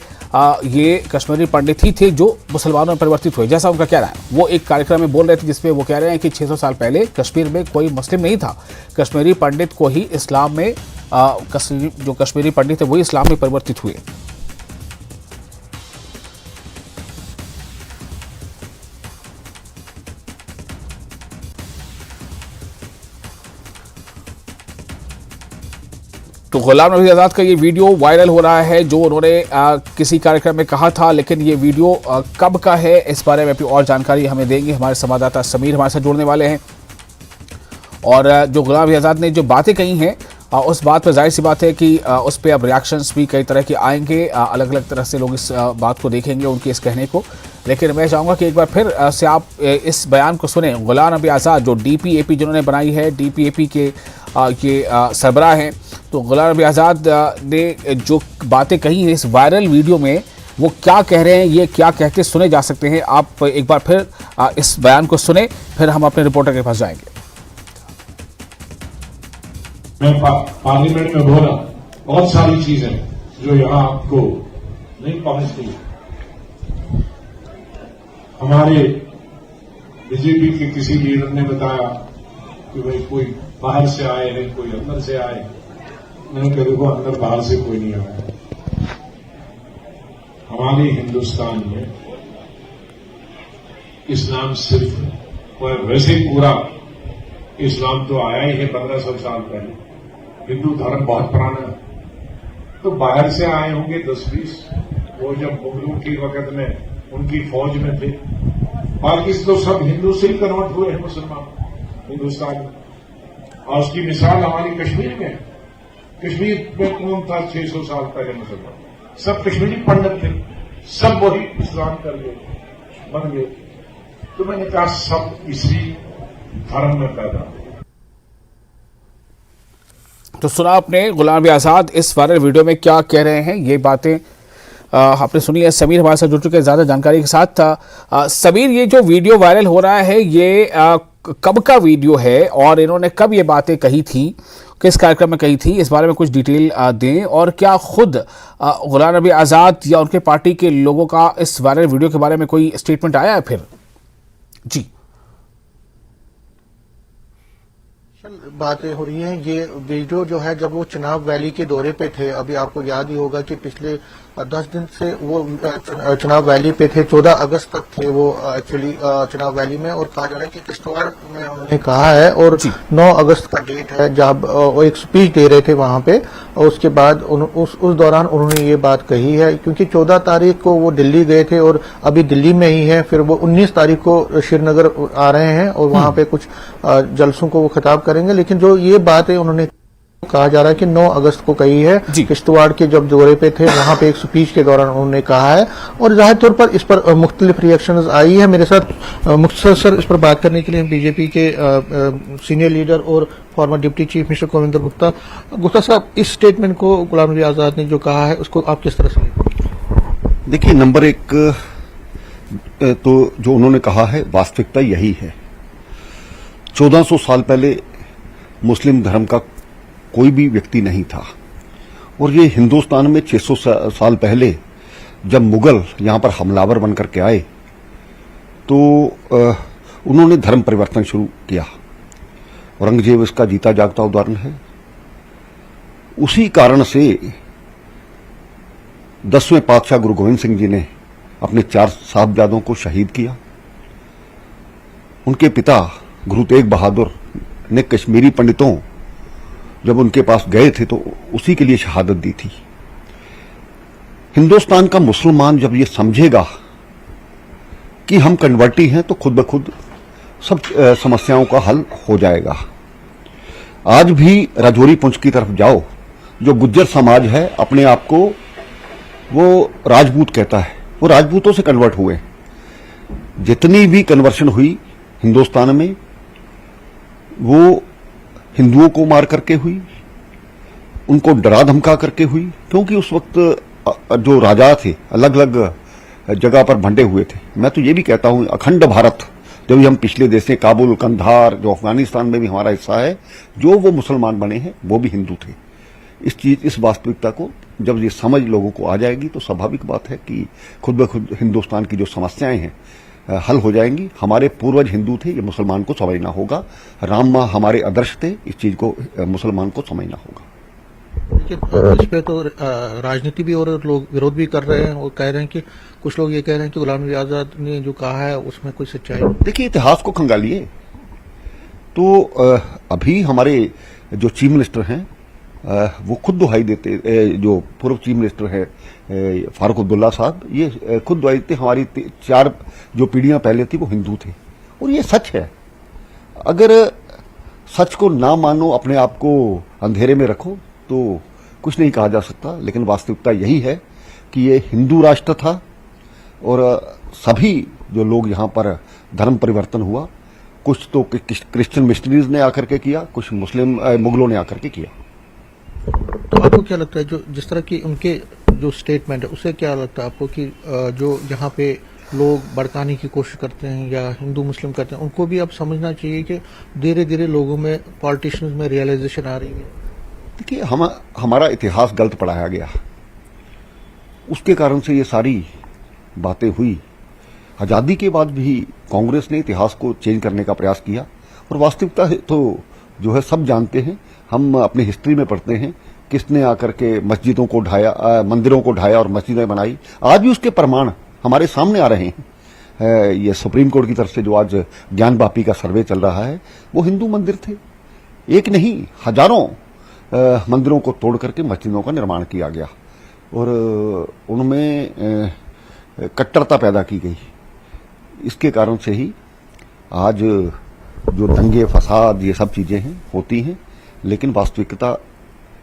ये कश्मीरी पंडित ही थे जो मुसलमानों में परिवर्तित हुए, जैसा उनका कहना है। वो एक कार्यक्रम में बोल रहे थे जिसमें वो कह रहे हैं कि 600 साल पहले कश्मीर में कोई मुस्लिम नहीं था। कश्मीरी पंडित को ही इस्लाम में जो कश्मीरी पंडित है वही इस्लाम में परिवर्तित हुए। तो गुलाम नबी आजाद का ये वीडियो वायरल हो रहा है जो उन्होंने किसी कार्यक्रम में कहा था, लेकिन ये वीडियो कब का है इस बारे में भी और जानकारी हमें देंगे हमारे संवाददाता समीर हमारे साथ जुड़ने वाले हैं। और जो गुलाम नबी आजाद ने जो बातें कही हैं उस बात पर जाहिर सी बात है कि उस पर अब रिएक्शंस भी कई तरह के आएंगे। अलग अलग तरह से लोग इस बात को देखेंगे, उनके इस कहने को। लेकिन मैं चाहूँगा कि एक बार फिर से आप इस बयान को सुने। गुलाम नबी आज़ाद जो डीपीएपी जिन्होंने बनाई है, डीपीएपी के ये सरबराह हैं, तो गुलाम नबी आज़ाद ने जो बातें कही हैं इस वायरल वीडियो में वो क्या कह रहे हैं, ये क्या कहते सुने जा सकते हैं। आप एक बार फिर इस बयान को सुने, फिर हम अपने रिपोर्टर के पास जाएंगे। मैं पार्लियामेंट में बोला बहुत सारी चीजें जो यहाँ आपको नहीं पहुंचती। हमारे बीजेपी के किसी लीडर ने बताया कि भाई कोई बाहर से आए हैं, कोई अंदर से आए। मैंने कहा देखो अंदर बाहर से कोई नहीं आया। हमारे हिंदुस्तान में इस्लाम सिर्फ है, और वैसे पूरा इस्लाम तो आया ही है 1500 साल पहले। हिंदू धर्म बहुत पुराना है। तो बाहर से आए होंगे 10-20, वो जब मुगलों के वक्त में उनकी फौज में थे। बाकी तो सब हिंदू से ही कन्वर्ट हुए हैं मुसलमान हिंदुस्तान में। और उसकी मिसाल हमारी कश्मीर में। कश्मीर में कौन था 600 साल पहले मुसलमान? सब कश्मीरी पंडित थे, सब वही इस्लाम कर गए, बन गए। तो मैंने कहा सब इसी धर्म में पैदा हुए। तो सुना आपने गुलाम नबी आज़ाद इस वायरल वीडियो में क्या कह रहे हैं, ये बातें आपने सुनी है। समीर हमारे साथ जुड़ चुके हैं ज़्यादा जानकारी के साथ। समीर, ये जो वीडियो वायरल हो रहा है ये कब का वीडियो है और इन्होंने कब ये बातें कही थी, किस कार्यक्रम में कही थी, इस बारे में कुछ डिटेल दें। और क्या खुद गुलाम नबी आज़ाद या उनके पार्टी के लोगों का इस वायरल वीडियो के बारे में कोई स्टेटमेंट आया है फिर? जी, बातें हो रही हैं। ये वीडियो जो है जब वो चुनाव वैली के दौरे पे थे, अभी आपको याद ही होगा कि पिछले 10 दिन से वो चुनाव वैली पे थे, 14 अगस्त तक थे वो एक्चुअली चुनाव वैली में। और कहा जा रहा है कि किश्तवाड़ में उन्होंने कहा है और 9 अगस्त का डेट है जब वो एक स्पीच दे रहे थे वहां पे। और उसके बाद उस दौरान उन्होंने ये बात कही है, क्योंकि 14 तारीख को वो दिल्ली गए थे और अभी दिल्ली में ही है। फिर वो 19 तारीख को श्रीनगर आ रहे हैं और वहां पे कुछ जलसों को वो खिताब करेंगे। लेकिन जो ये बात है उन्होंने कहा जा रहा है कि 9 अगस्त को कही है, किश्तवाड़ के जब दौरे पे थे वहां पे एक स्पीच के दौरान उन्होंने कहा है। और जाहिर तौर पर इस पर मुख्तलिफ रिएक्शंस आई है। मेरे साथ मुख्तसर इस पर बात करने के लिए बीजेपी के सीनियर लीडर और farmer deputy chief mister Kavinder Gupta. Gupta साहब, इस स्टेटमेंट को गुलाम नबी आजाद ने जो कहा है उसको आप किस तरह से? देखिए, नंबर एक तो जो उन्होंने कहा है वास्तविकता यही है। 1400 साल पहले मुस्लिम धर्म का कोई भी व्यक्ति नहीं था और ये हिंदुस्तान में 600 साल पहले जब मुगल यहां पर हमलावर बनकर के आए तो उन्होंने धर्म परिवर्तन शुरू किया। औरंगजेब इसका जीता जागता उदाहरण है। उसी कारण से 10वें पातशाह गुरु गोविंद सिंह जी ने अपने 4 साहबजादों को शहीद किया। उनके पिता गुरु तेग बहादुर ने कश्मीरी पंडितों जब उनके पास गए थे तो उसी के लिए शहादत दी थी। हिंदुस्तान का मुसलमान जब ये समझेगा कि हम कन्वर्टी हैं तो खुद ब खुद सब समस्याओं का हल हो जाएगा। आज भी राजौरी पुंछ की तरफ जाओ, जो गुज्जर समाज है अपने आप को वो राजपूत कहता है, वो राजपूतों से कन्वर्ट हुए। जितनी भी कन्वर्शन हुई हिंदुस्तान में वो हिंदुओं को मार करके हुई, उनको डरा धमका करके हुई, क्योंकि उस वक्त जो राजा थे अलग अलग जगह पर बंटे हुए थे। मैं तो ये भी कहता हूं अखंड भारत, जब भी हम पिछले देश से काबुल, कंधार, जो अफगानिस्तान में भी हमारा हिस्सा है, जो वो मुसलमान बने हैं वो भी हिंदू थे। इस वास्तविकता को जब ये समझ लोगों को आ जाएगी तो स्वाभाविक बात है कि खुद ब खुद हिंदुस्तान की जो समस्याएं हैं हल हो जाएंगी। हमारे पूर्वज हिंदू थे, ये मुसलमान को समझना होगा। राम माँ हमारे आदर्श थे, इस चीज को मुसलमान को समझना होगा। इस पे तो राजनीति भी और लोग विरोध भी कर रहे हैं और कह रहे हैं कि कुछ लोग ये कह रहे हैं कि गुलाम नबी आजाद ने जो कहा है उसमें कोई सच्चाई। देखिए, इतिहास को खंगालिए तो अभी हमारे जो चीफ मिनिस्टर हैं वो खुद दुहाई देते, जो पूर्व चीफ मिनिस्टर है फारूक अब्दुल्ला साहब, ये खुद दुहाई देते हमारी 4 जो पीढ़ियां पहले थी वो हिंदू थे। और ये सच है। अगर सच को ना मानो, अपने आप को अंधेरे में रखो तो कुछ नहीं कहा जा सकता। लेकिन वास्तविकता यही है कि ये हिंदू राष्ट्र था और सभी जो लोग यहां पर धर्म परिवर्तन हुआ, कुछ तो क्रिश्चियन मिशनरीज ने आकर के किया, कुछ मुस्लिम मुगलों ने आकर के किया। तो आपको क्या लगता है, जो जिस तरह की उनके जो स्टेटमेंट है उससे क्या लगता है आपको कि जो यहाँ पे लोग भड़काने की कोशिश करते हैं या हिंदू मुस्लिम करते हैं, उनको भी अब समझना चाहिए कि धीरे धीरे लोगों में, पॉलिटिशियंस में रियलाइजेशन आ रही है? देखिए, हमारा इतिहास गलत पढ़ाया गया, उसके कारण से ये सारी बातें हुई। आजादी के बाद भी कांग्रेस ने इतिहास को चेंज करने का प्रयास किया और वास्तविकता तो जो है सब जानते हैं। हम अपनी हिस्ट्री में पढ़ते हैं किसने आकर के मस्जिदों को ढाया, मंदिरों को ढाया और मस्जिदें बनाई। आज भी उसके प्रमाण हमारे सामने आ रहे हैं। ये सुप्रीम कोर्ट की तरफ से जो आज ज्ञान वापी का सर्वे चल रहा है, वो हिंदू मंदिर थे। एक नहीं, हजारों मंदिरों को तोड़ करके मस्जिदों का निर्माण किया गया और उनमें कट्टरता पैदा की गई। इसके कारण से ही आज जो दंगे फसाद ये सब चीजें हैं होती हैं। लेकिन वास्तविकता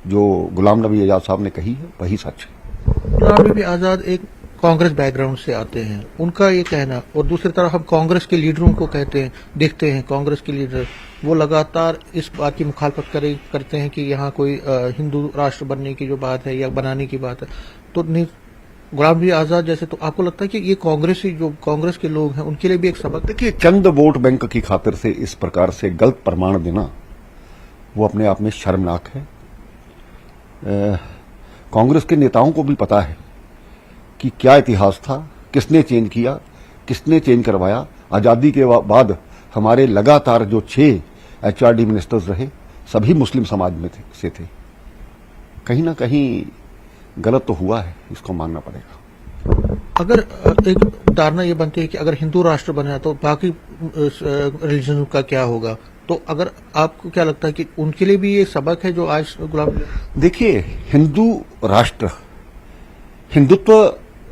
जो गुलाम नबी आजाद साहब ने कही है वही सच है। गुलाम नबी आजाद एक कांग्रेस बैकग्राउंड से आते हैं, उनका ये कहना, और दूसरी तरफ हम कांग्रेस के लीडरों को कहते हैं, देखते हैं कांग्रेस के लीडर वो लगातार इस बात की मुखालफत करते हैं कि यहाँ कोई हिंदू राष्ट्र बनने की जो बात है या बनाने की बात है, तो गुलाम नबी आजाद जैसे, तो आपको लगता है कि ये कांग्रेस के लोग हैं उनके लिए भी एक सबक? देखिए, चंद वोट बैंक की खातिर से इस प्रकार से गलत प्रमाण देना वो अपने आप में शर्मनाक है। कांग्रेस के नेताओं को भी पता है कि क्या इतिहास था, किसने चेंज किया, किसने चेंज करवाया। आजादी के बाद हमारे लगातार जो 6 HRD मिनिस्टर्स रहे सभी मुस्लिम समाज में से थे। कहीं ना कहीं गलत तो हुआ है, इसको मानना पड़ेगा। अगर एक धारणा ये बनती है कि अगर हिंदू राष्ट्र बना तो बाकी रिलीजन का क्या होगा, तो अगर आपको क्या लगता है कि उनके लिए भी ये सबक है जो आज गुलाम? देखिए, हिंदू राष्ट्र,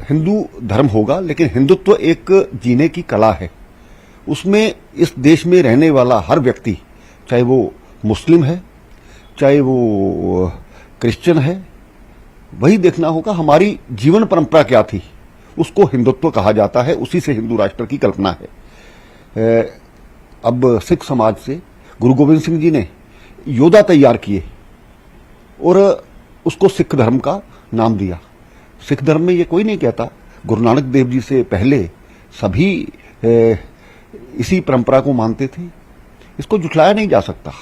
हिंदू धर्म होगा, लेकिन हिंदुत्व एक जीने की कला है। उसमें इस देश में रहने वाला हर व्यक्ति, चाहे वो मुस्लिम है, चाहे वो क्रिश्चियन है, वही देखना होगा हमारी जीवन परंपरा क्या थी, उसको हिंदुत्व कहा जाता है। उसी से हिंदू राष्ट्र की कल्पना है। अब सिख समाज से गुरु गोविंद सिंह जी ने योद्धा तैयार किए और उसको सिख धर्म का नाम दिया। सिख धर्म में ये कोई नहीं कहता, गुरु नानक देव जी से पहले सभी इसी परंपरा को मानते थे। इसको जुटलाया नहीं जा सकता।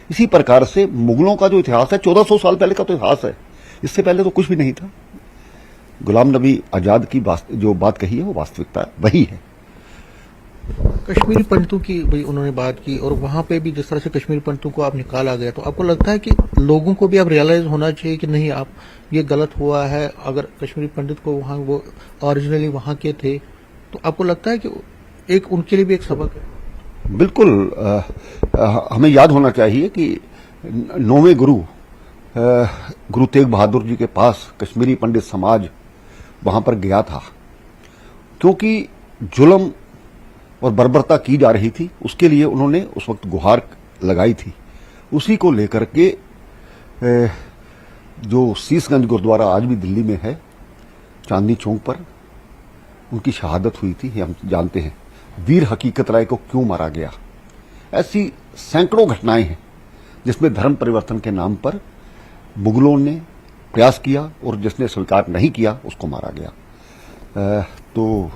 इसी प्रकार से मुगलों का जो इतिहास है 1400 साल पहले का तो इतिहास है, इससे पहले तो कुछ भी नहीं था। गुलाम नबी आजाद की जो बात कही है वो वास्तविकता वही है। कश्मीरी पंडितों की भाई उन्होंने बात की, और वहां पे भी जिस तरह से कश्मीरी पंडितों को आप निकाला गया, तो आपको लगता है कि लोगों को भी अब रियलाइज होना चाहिए कि नहीं, आप ये गलत हुआ है। अगर कश्मीरी पंडित को वहां वो ओरिजिनली वहां के थे, तो आपको लगता है कि एक उनके लिए भी एक सबक है? बिल्कुल। हमें याद होना चाहिए कि 9वें गुरु तेग बहादुर जी के पास कश्मीरी पंडित समाज वहां पर गया था, क्योंकि जुल्म और बर्बरता की जा रही थी। उसके लिए उन्होंने उस वक्त गुहार लगाई थी। उसी को लेकर के जो शीशगंज गुरुद्वारा आज भी दिल्ली में है, चांदनी चौक पर उनकी शहादत हुई थी, हम जानते हैं। वीर हकीकत राय को क्यों मारा गया, ऐसी सैकड़ों घटनाएं हैं जिसमें धर्म परिवर्तन के नाम पर मुगलों ने प्रयास किया और जिसने स्वीकार नहीं किया उसको मारा गया। तो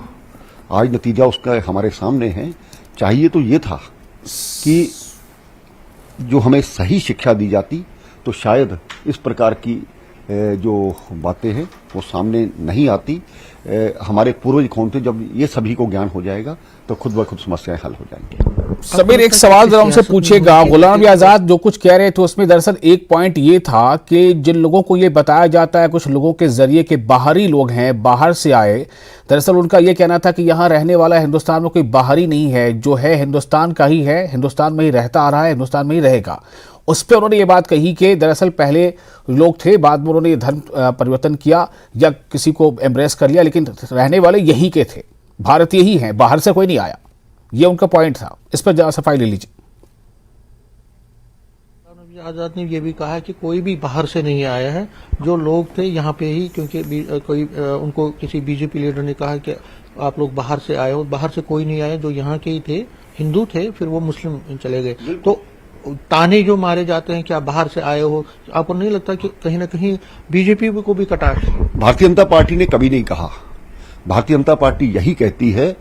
आज नतीजा उसका हमारे सामने है। चाहिए तो ये था कि जो हमें सही शिक्षा दी जाती तो शायद इस प्रकार की जो बातें हैं वो सामने नहीं आती। हमारे पूर्वज कौन थे, जब ये सभी को ज्ञान हो जाएगा तो खुद ब खुद समस्याएं हल हो जाएंगी। समीर, एक सवाल जरा उनसे पूछेगा। गुलाम नबी आजाद जो कुछ कह रहे थे उसमें दरअसल एक पॉइंट ये था कि जिन लोगों को ये बताया जाता है कुछ लोगों के जरिए के बाहरी लोग हैं, बाहर से आए, दरअसल उनका ये कहना था कि यहाँ रहने वाला हिंदुस्तान में कोई बाहरी नहीं है, जो है हिंदुस्तान का ही है, हिंदुस्तान में ही रहता आ रहा है, हिंदुस्तान में ही रहेगा। उस पर उन्होंने ये बात कही कि दरअसल पहले लोग थे, बाद में उन्होंने धर्म परिवर्तन किया या किसी को एम्ब्रेस कर लिया, लेकिन रहने वाले यही के थे, भारतीय ही हैं, बाहर से कोई नहीं आया। ये उनका पॉइंट था। इस पर जरा सफाई ले लीजिए। आजाद ने ये भी कहा कि कोई भी बाहर से नहीं आया है, जो लोग थे यहाँ पे ही, क्योंकि कोई उनको किसी बीजेपी लीडर ने कहा कि आप लोग बाहर से आए हो, बाहर से कोई नहीं आया, जो यहाँ के ही थे, हिंदू थे, फिर वो मुस्लिम चले गए। तो ताने जो मारे जाते हैं कि आप बाहर से आए हो, आपको नहीं लगता कि कहीं ना कहीं बीजेपी को भी कटाक्ष? भारतीय जनता पार्टी ने कभी नहीं कहा। भारतीय जनता पार्टी यही कहती है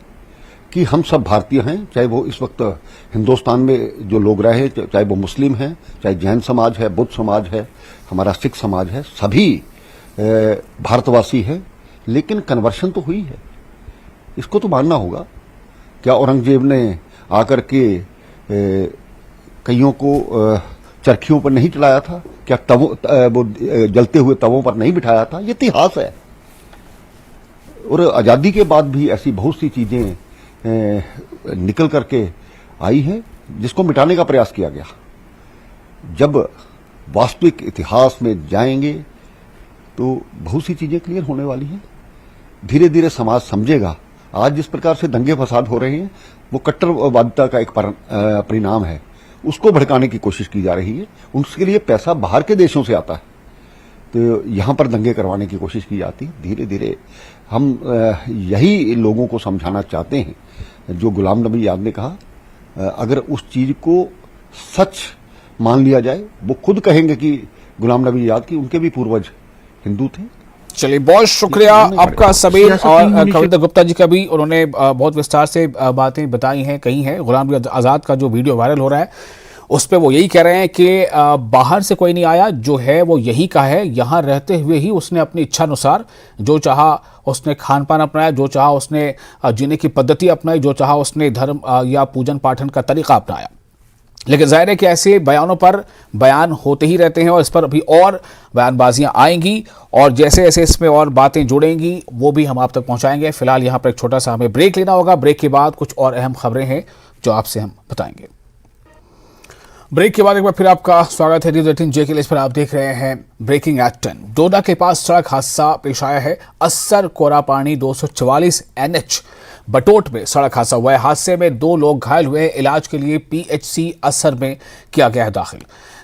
कि हम सब भारतीय हैं, चाहे वो इस वक्त हिंदुस्तान में जो लोग रहे, चाहे वो मुस्लिम हैं, चाहे जैन समाज है, बुद्ध समाज है, हमारा सिख समाज है, सभी भारतवासी है। लेकिन कन्वर्शन तो हुई है, इसको तो मानना होगा। क्या औरंगजेब ने आकर के कईयों को चरखियों पर नहीं चलाया था? क्या वो जलते हुए तवों पर नहीं बिठाया था? ये इतिहास है। और आजादी के बाद भी ऐसी बहुत सी चीजें निकल करके आई है जिसको मिटाने का प्रयास किया गया। जब वास्तविक इतिहास में जाएंगे तो बहुत सी चीजें क्लियर होने वाली हैं। धीरे धीरे समाज समझेगा। आज जिस प्रकार से दंगे फसाद हो रहे हैं वो कट्टरवादिता का एक परिणाम है। उसको भड़काने की कोशिश की जा रही है। उसके लिए पैसा बाहर के देशों से आता है। तो यहाँ पर दंगे करवाने की कोशिश की जाती है। धीरे धीरे हम यही लोगों को समझाना चाहते हैं, जो गुलाम नबी आजाद ने कहा, अगर उस चीज को सच मान लिया जाए, वो खुद कहेंगे कि गुलाम नबी आजाद की उनके भी पूर्वज हिंदू थे। चलिए, बहुत शुक्रिया आपका समीर और कविता गुप्ता जी का भी, उन्होंने बहुत विस्तार से बातें बताई हैं, कही हैं। गुलाम नबी आजाद का जो वीडियो वायरल हो रहा है उस पे वो यही कह रहे हैं कि बाहर से कोई नहीं आया, जो है वो यही का है, यहाँ रहते हुए ही उसने अपनी इच्छा अनुसार जो चाहा उसने खान पान अपनाया, जो चाहा उसने जीने की पद्धति अपनाई, जो चाहा उसने धर्म या पूजन पाठन का तरीका अपनाया। लेकिन जाहिर है कि ऐसे बयानों पर बयान होते ही रहते हैं और इस पर अभी और बयानबाजियां आएंगी और जैसे जैसे इसमें और बातें जुड़ेंगी वो भी हम आप तक पहुंचाएंगे। फिलहाल यहाँ पर एक छोटा सा हमें ब्रेक लेना होगा। ब्रेक के बाद कुछ और अहम खबरें हैं जो आपसे हम बताएंगे। ब्रेक के बाद एक बार फिर आपका स्वागत है। न्यूज़ 18 जे के लिए, इस पर आप देख रहे हैं ब्रेकिंग एट 10। डोडा के पास सड़क हादसा पेश आया है। अस्सर कोरापानी 244 NH बटोट में सड़क हादसा हुआ है। हादसे में 2 लोग घायल हुए हैं। इलाज के लिए PHC अस्सर में किया गया है दाखिल।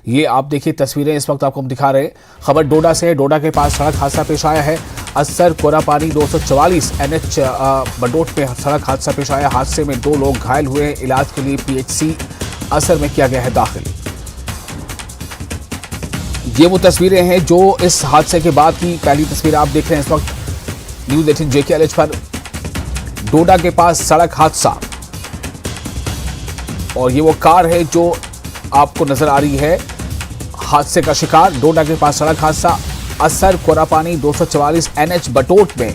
ये आप देखिए तस्वीरें इस वक्त आपको हम दिखा रहे हैं। खबर डोडा से है। डोडा के पास सड़क हादसा पेश आया है। अस्सर कोरापानी 244 NH बटोट में सड़क हादसा पेश आया। हादसे में 2 लोग घायल हुए हैं। इलाज के लिए PHC असर में किया गया है दाखिल। ये वो तस्वीरें हैं जो इस हादसे के बाद की पहली तस्वीर आप देख रहे हैं इस वक्त न्यूज़ 18 JKLH पर। डोडा के पास सड़क हादसा और ये वो कार है जो आपको नजर आ रही है हादसे का शिकार। डोडा के पास सड़क हादसा, अस्सर कोरापानी 244 NH बटोट में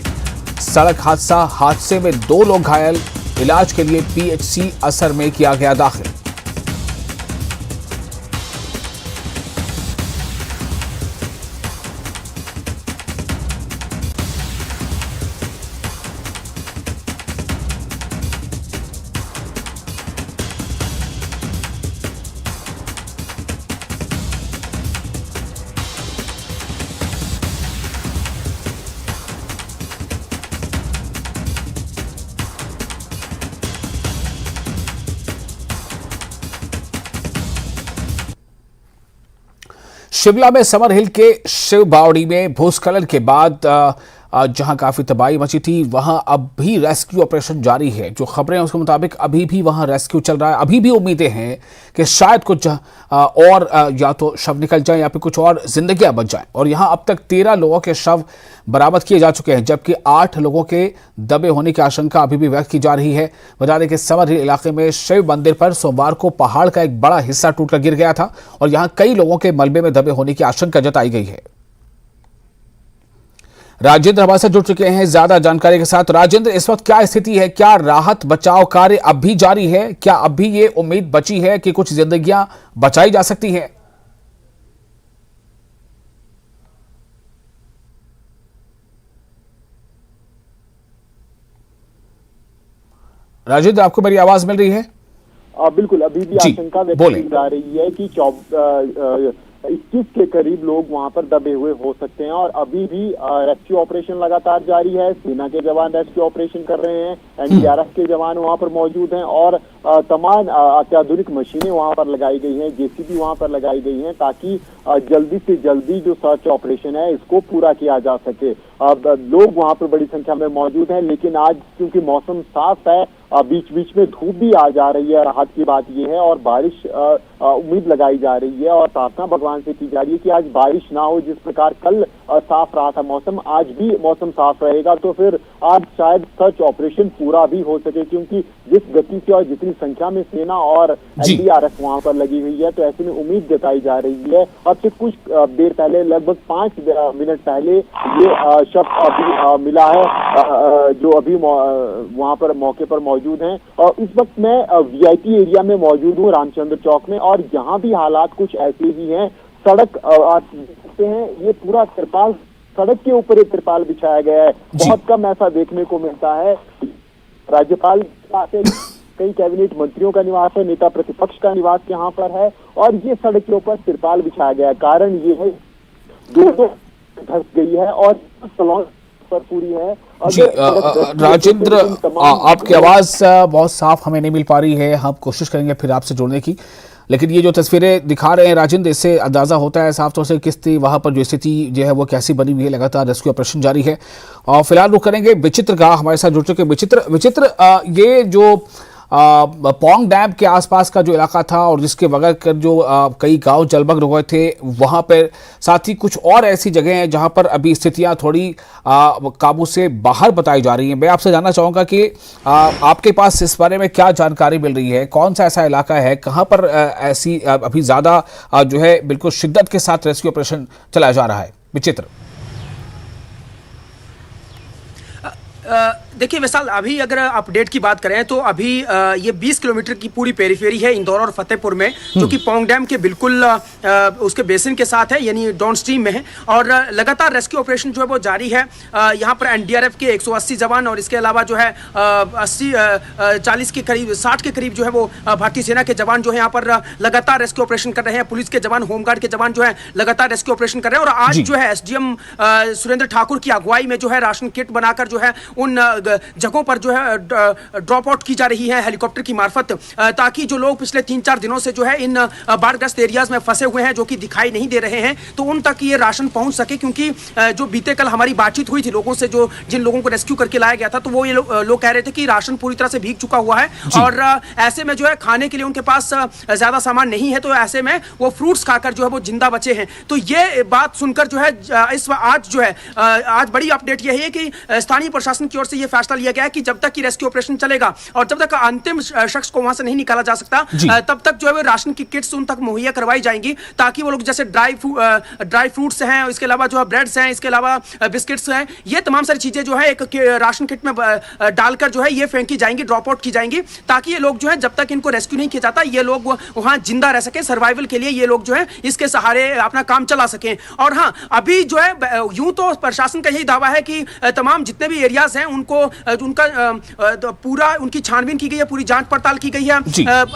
सड़क हादसा। हादसे में 2 लोग घायल। इलाज के लिए PHC असर में किया गया दाखिल। शिमला में समर हिल के शिव बावड़ी में भूस्खलन के बाद जहां काफी तबाही मची थी, वहां अब भी रेस्क्यू ऑपरेशन जारी है। जो खबरें हैं उसके मुताबिक अभी भी वहां रेस्क्यू चल रहा है। अभी भी उम्मीदें हैं कि शायद कुछ और या तो शव निकल जाए या फिर कुछ और जिंदगियां बच जाएं। और यहां अब तक 13 लोगों के शव बरामद किए जा चुके हैं, जबकि 8 लोगों के दबे होने की आशंका अभी भी व्यक्त की जा रही है। बता दें कि समर हिल इलाके में शिव मंदिर पर सोमवार को पहाड़ का एक बड़ा हिस्सा टूटकर गिर गया था और यहां कई लोगों के मलबे में दबे होने की आशंका जताई गई है। राजेंद्र हमारे साथ जुड़ चुके हैं ज्यादा जानकारी के साथ। राजेंद्र, इस वक्त क्या स्थिति है? क्या राहत बचाव कार्य अब भी जारी है? क्या अब भी ये उम्मीद बची है कि कुछ जिंदगियां बचाई जा सकती हैं? राजेंद्र, आपको मेरी आवाज मिल रही है? बिल्कुल, अभी भी आशंका व्यक्त की जा रही है कि 21 के करीब लोग वहां पर दबे हुए हो सकते हैं और अभी भी रेस्क्यू ऑपरेशन लगातार जारी है। सेना के जवान रेस्क्यू ऑपरेशन कर रहे हैं, NDRF के जवान वहां पर मौजूद हैं और तमाम अत्याधुनिक मशीनें वहां पर लगाई गई हैं, JCB वहां पर लगाई गई हैं ताकि जल्दी से जल्दी जो सर्च ऑपरेशन है इसको पूरा किया जा सके। लोग वहां पर बड़ी संख्या में मौजूद हैं, लेकिन आज क्योंकि मौसम साफ है, बीच बीच में धूप भी आ जा रही है। राहत की बात यह है और बारिश उम्मीद लगाई जा रही है और प्रार्थना भगवान से की जा रही है कि आज बारिश ना हो। जिस प्रकार कल साफ रहा था मौसम, आज भी मौसम साफ रहेगा तो फिर आज शायद सर्च ऑपरेशन पूरा भी हो सके, क्योंकि जिस गति से और जितनी संख्या में सेना और NDRF वहां पर लगी हुई है, तो ऐसे में उम्मीद जताई जा रही है। अब से कुछ देर पहले, लगभग 5 मिनट पहले ये शव अभी मिला है जो अभी वहां पर मौके पर मौजूद हैं। और इस वक्त मैं VIP एरिया में मौजूद हूँ, रामचंद्र चौक में, और यहाँ भी हालात कुछ ऐसे ही हैं। सड़क आप देखते हैं, ये पूरा तिरपाल, सड़क के ऊपर एक तिरपाल बिछाया गया है। बहुत कम ऐसा देखने को मिलता है। राज्यपाल कई कैबिनेट मंत्रियों का निवास है, नेता प्रतिपक्ष का निवास यहाँ पर है और ये सड़क के ऊपर तिरपाल बिछाया गया है। कारण ये है, दो धस गई है और सलौन पर पूरी है। राजेंद्र, आपकी आवाज बहुत साफ हमें नहीं मिल पा रही है, हम कोशिश करेंगे फिर आपसे जुड़ने की, लेकिन ये जो तस्वीरें दिखा रहे हैं राजेंद्र, इससे अंदाजा होता है साफ तौर से किस वहां पर जो स्थिति जो है वो कैसी बनी हुई है। लगातार रेस्क्यू ऑपरेशन जारी है और फिलहाल रुक करेंगे विचित्र का, हमारे साथ जुड़ चुके विचित्र ये जो पौंग डैम के आसपास का जो इलाका था और जिसके बगल कर जो कई गांव जलमग्न हुए थे, वहां पर साथ ही कुछ और ऐसी जगह हैं जहां पर अभी स्थितियां थोड़ी काबू से बाहर बताई जा रही हैं। मैं आपसे जानना चाहूंगा कि आपके पास इस बारे में क्या जानकारी मिल रही है, कौन सा ऐसा इलाका है, कहां पर ऐसी अभी ज्यादा जो है बिल्कुल शिद्दत के साथ रेस्क्यू ऑपरेशन चलाया जा रहा है? विचित्र। देखिए वैसाल, अभी अगर अपडेट की बात करें तो अभी ये 20 किलोमीटर की पूरी पेरीफेरी है इंदौर और फतेहपुर में, जो कि पौंग डैम के बिल्कुल उसके बेसिन के साथ है, यानी डाउन स्ट्रीम में है। और लगातार रेस्क्यू ऑपरेशन जो है वो जारी है। यहाँ पर एनडीआरएफ के 180 जवान और इसके अलावा जो है 40 के करीब 60 के करीब जो है वो भारतीय सेना के जवान जो है यहाँ पर लगातार रेस्क्यू ऑपरेशन कर रहे हैं। पुलिस के जवान, होमगार्ड के जवान जो है लगातार रेस्क्यू ऑपरेशन कर रहे हैं। और आज जो है एसडीएम सुरेंद्र ठाकुर की अगुवाई में जो है राशन किट बनाकर जो है उन जगहों पर जो है ड्रॉप आउट की जा रही है हेलीकॉप्टर की मार्फत, ताकि जो लोग पिछले 3-4 दिनों से जो है इन बाढ़ग्रस्त एरियाज में फंसे हुए हैं, जो कि दिखाई नहीं दे रहे हैं, तो उन तक ये राशन पहुंच सके। क्योंकि जो बीते कल हमारी बातचीत हुई थी लोगों से, जो जिन लोगों को रेस्क्यू करके लाया गया था, तो वो ये लोग कह रहे थे कि राशन पूरी तरह से भीग चुका हुआ है और ऐसे में जो है खाने के लिए उनके पास ज्यादा सामान नहीं है, तो ऐसे में वो फ्रूट्स खाकर जो है वो जिंदा बचे हैं। तो ये बात सुनकर जो है आज जो है आज बड़ी अपडेट यही है कि स्थानीय प्रशासन की ओर से ये फैसला लिया गया है कि जब तक कि रेस्क्यू ऑपरेशन चलेगा और जब तक अंतिम शख्स को वहां से नहीं निकाला जा सकता, तब तक जो है राशन की किट्स उन तक मुहैया करवाई जाएंगी, ताकि वो लोग जैसे ड्राई फ्रूट्स हैं, इसके अलावा जो है ब्रेड्स हैं, इसके अलावा बिस्किट्स हैं, ये तमाम सारी चीजें जो है एक राशन किट में डालकर जो है ये फेंकी जाएंगी, ड्रॉप आउट की जाएंगी, ताकि ये लोग जो है जब तक इनको रेस्क्यू नहीं किया जाता, ये लोग वहां जिंदा रह सके, सर्वाइवल के लिए ये लोग जो है इसके सहारे अपना काम चला सकें। और हाँ, अभी जो है यूं तो प्रशासन का यही दावा है कि तमाम जितने भी एरियाज हैं उनको उनका पूरा उनकी छानबीन की गई है, पूरी जांच पड़ताल की गई है।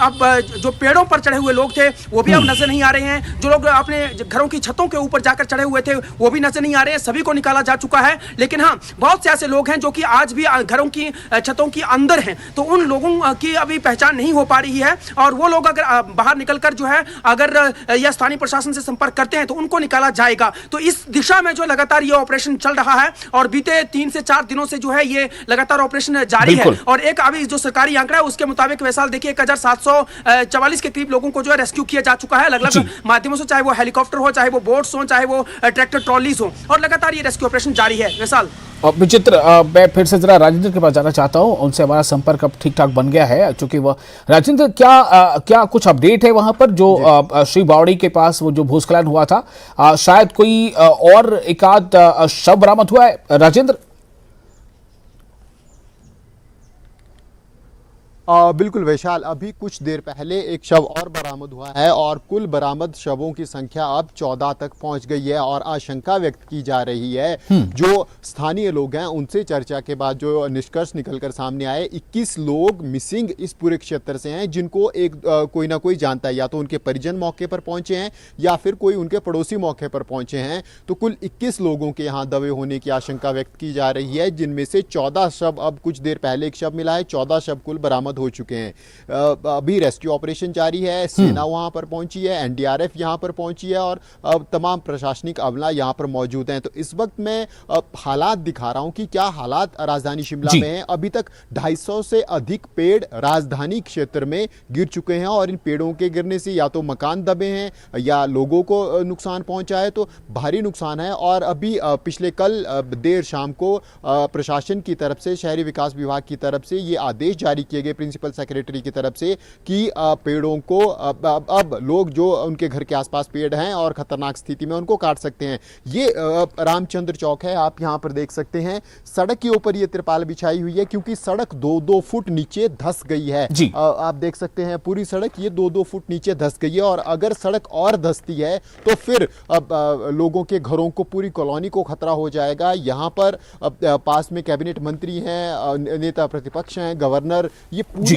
अब जो पेड़ों पर चढ़े हुए लोग थे वो भी अब नजर नहीं आ रहे हैं, जो लोग अपने घरों की छतों के ऊपर जाकर चढ़े हुए थे वो भी नजर नहीं आ रहे हैं, सभी को निकाला जा चुका है। लेकिन हाँ, बहुत से ऐसे लोग हैं जो कि आज भी घरों की छतों के अंदर हैं, तो उन लोगों की अभी पहचान नहीं हो पा रही है, और वो लोग अगर बाहर निकलकर जो है अगर या स्थानीय प्रशासन से संपर्क करते हैं तो उनको निकाला जाएगा। तो इस दिशा में जो लगातार ये ऑपरेशन चल रहा है और बीते 3 से 4 दिनों से जो है ये लगातार ऑपरेशन जारी है। और एक अभी जो सरकारी आंकड़ा है उसके मुताबिक वैसाल देखिए 1744 के करीब लोगों को जो है रेस्क्यू किया जा चुका है अलग अलग माध्यमों से, चाहे वो हेलीकॉप्टर हो, चाहे वो बोट्स हो, चाहे वो ट्रैक्टर ट्रॉलीज हो, और लगातार ये रेस्क्यू ऑपरेशन जारी है। वैसाल और विचित्र, मैं फिर से जरा राजेंद्र के पास जाना चाहता हूं, उनसे हमारा संपर्क अब ठीक ठाक बन गया है, चूंकि वह राजेंद्र क्या कुछ अपडेट है वहां पर जो श्री बावड़ी के पास वो जो भूस्खलन हुआ था, शायद कोई और एक आध शव बरामद हुआ है राजेंद्र? बिल्कुल वैशाल, अभी कुछ देर पहले एक शव और बरामद हुआ है और कुल बरामद शवों की संख्या अब 14 तक पहुंच गई है। और आशंका व्यक्त की जा रही है, जो स्थानीय लोग हैं उनसे चर्चा के बाद जो निष्कर्ष निकलकर सामने आए, 21 लोग मिसिंग इस पूरे क्षेत्र से हैं, जिनको कोई ना कोई जानता है, या तो उनके परिजन मौके पर पहुंचे हैं या फिर कोई उनके पड़ोसी मौके पर पहुंचे हैं। तो कुल 21 लोगों के यहाँ दबे होने की आशंका व्यक्त की जा रही है, जिनमें से 14 शव, अब कुछ देर पहले एक शव मिला है, 14 शव कुल बरामद हो चुके हैं। अभी रेस्क्यू ऑपरेशन जारी है, सेना वहां पर पहुंची है, एनडीआरएफ यहां पर पहुंची है और तमाम प्रशासनिक अमला यहां पर मौजूद हैं। तो इस वक्त मैं हालात दिखा रहा हूं कि क्या हालात राजधानी शिमला में हैं। अभी तक 250 से अधिक पेड़ राजधानी क्षेत्र में गिर चुके हैं और इन पेड़ों के गिरने से या तो मकान दबे हैं या लोगों को नुकसान पहुंचा है, तो भारी नुकसान है। और अभी पिछले कल देर शाम को प्रशासन की तरफ से, शहरी विकास विभाग की तरफ से ये आदेश जारी किए गए प्रिंसिपल सेक्रेटरी की तरफ से कि पेड़ों को अब लोग जो उनके घर के आसपास पेड़ हैं और खतरनाक स्थिति में उनको काट सकते हैं। ये रामचंद्र चौक है, आप यहां पर देख सकते हैं, सड़क के ऊपर ये तिरपाल बिछाई हुई है क्योंकि सड़क 2-2 फुट नीचे धंस गई है। आप देख सकते हैं पूरी सड़क ये 2-2 फुट नीचे धंस गई है और अगर सड़क और धंसती है तो फिर लोगों के घरों को, पूरी कॉलोनी को खतरा हो जाएगा। यहाँ पर पास में कैबिनेट मंत्री हैं, नेता प्रतिपक्ष हैं, गवर्नर, ये पूरी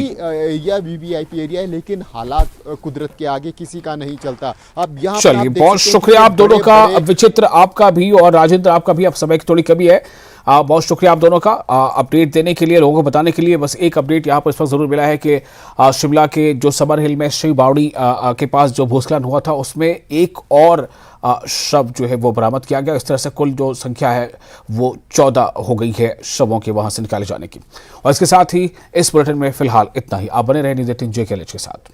यह वीवीआईपी एरिया है, लेकिन हालात कुदरत के आगे किसी का नहीं चलता। अब यहाँ चलिए, बहुत शुक्रिया आप दोनों का, विचित्र आपका भी और राजेंद्र आपका भी। अब समय की थोड़ी कमी है, बहुत शुक्रिया आप दोनों का अपडेट देने के लिए, लोगों को बताने के लिए। बस एक अपडेट यहाँ पर इस वक्त जरूर मिला है कि शिमला के जो समर हिल में श्री बावड़ी के पास जो भूस्खलन हुआ था उसमें एक और शव जो है वो बरामद किया गया। इस तरह से कुल जो संख्या है वो 14 हो गई है शवों के वहां से निकाले जाने की। और इसके साथ ही इस बुलेटिन में फिलहाल इतना ही। आप बने रहे न्यूज़ 18 JKLH के साथ।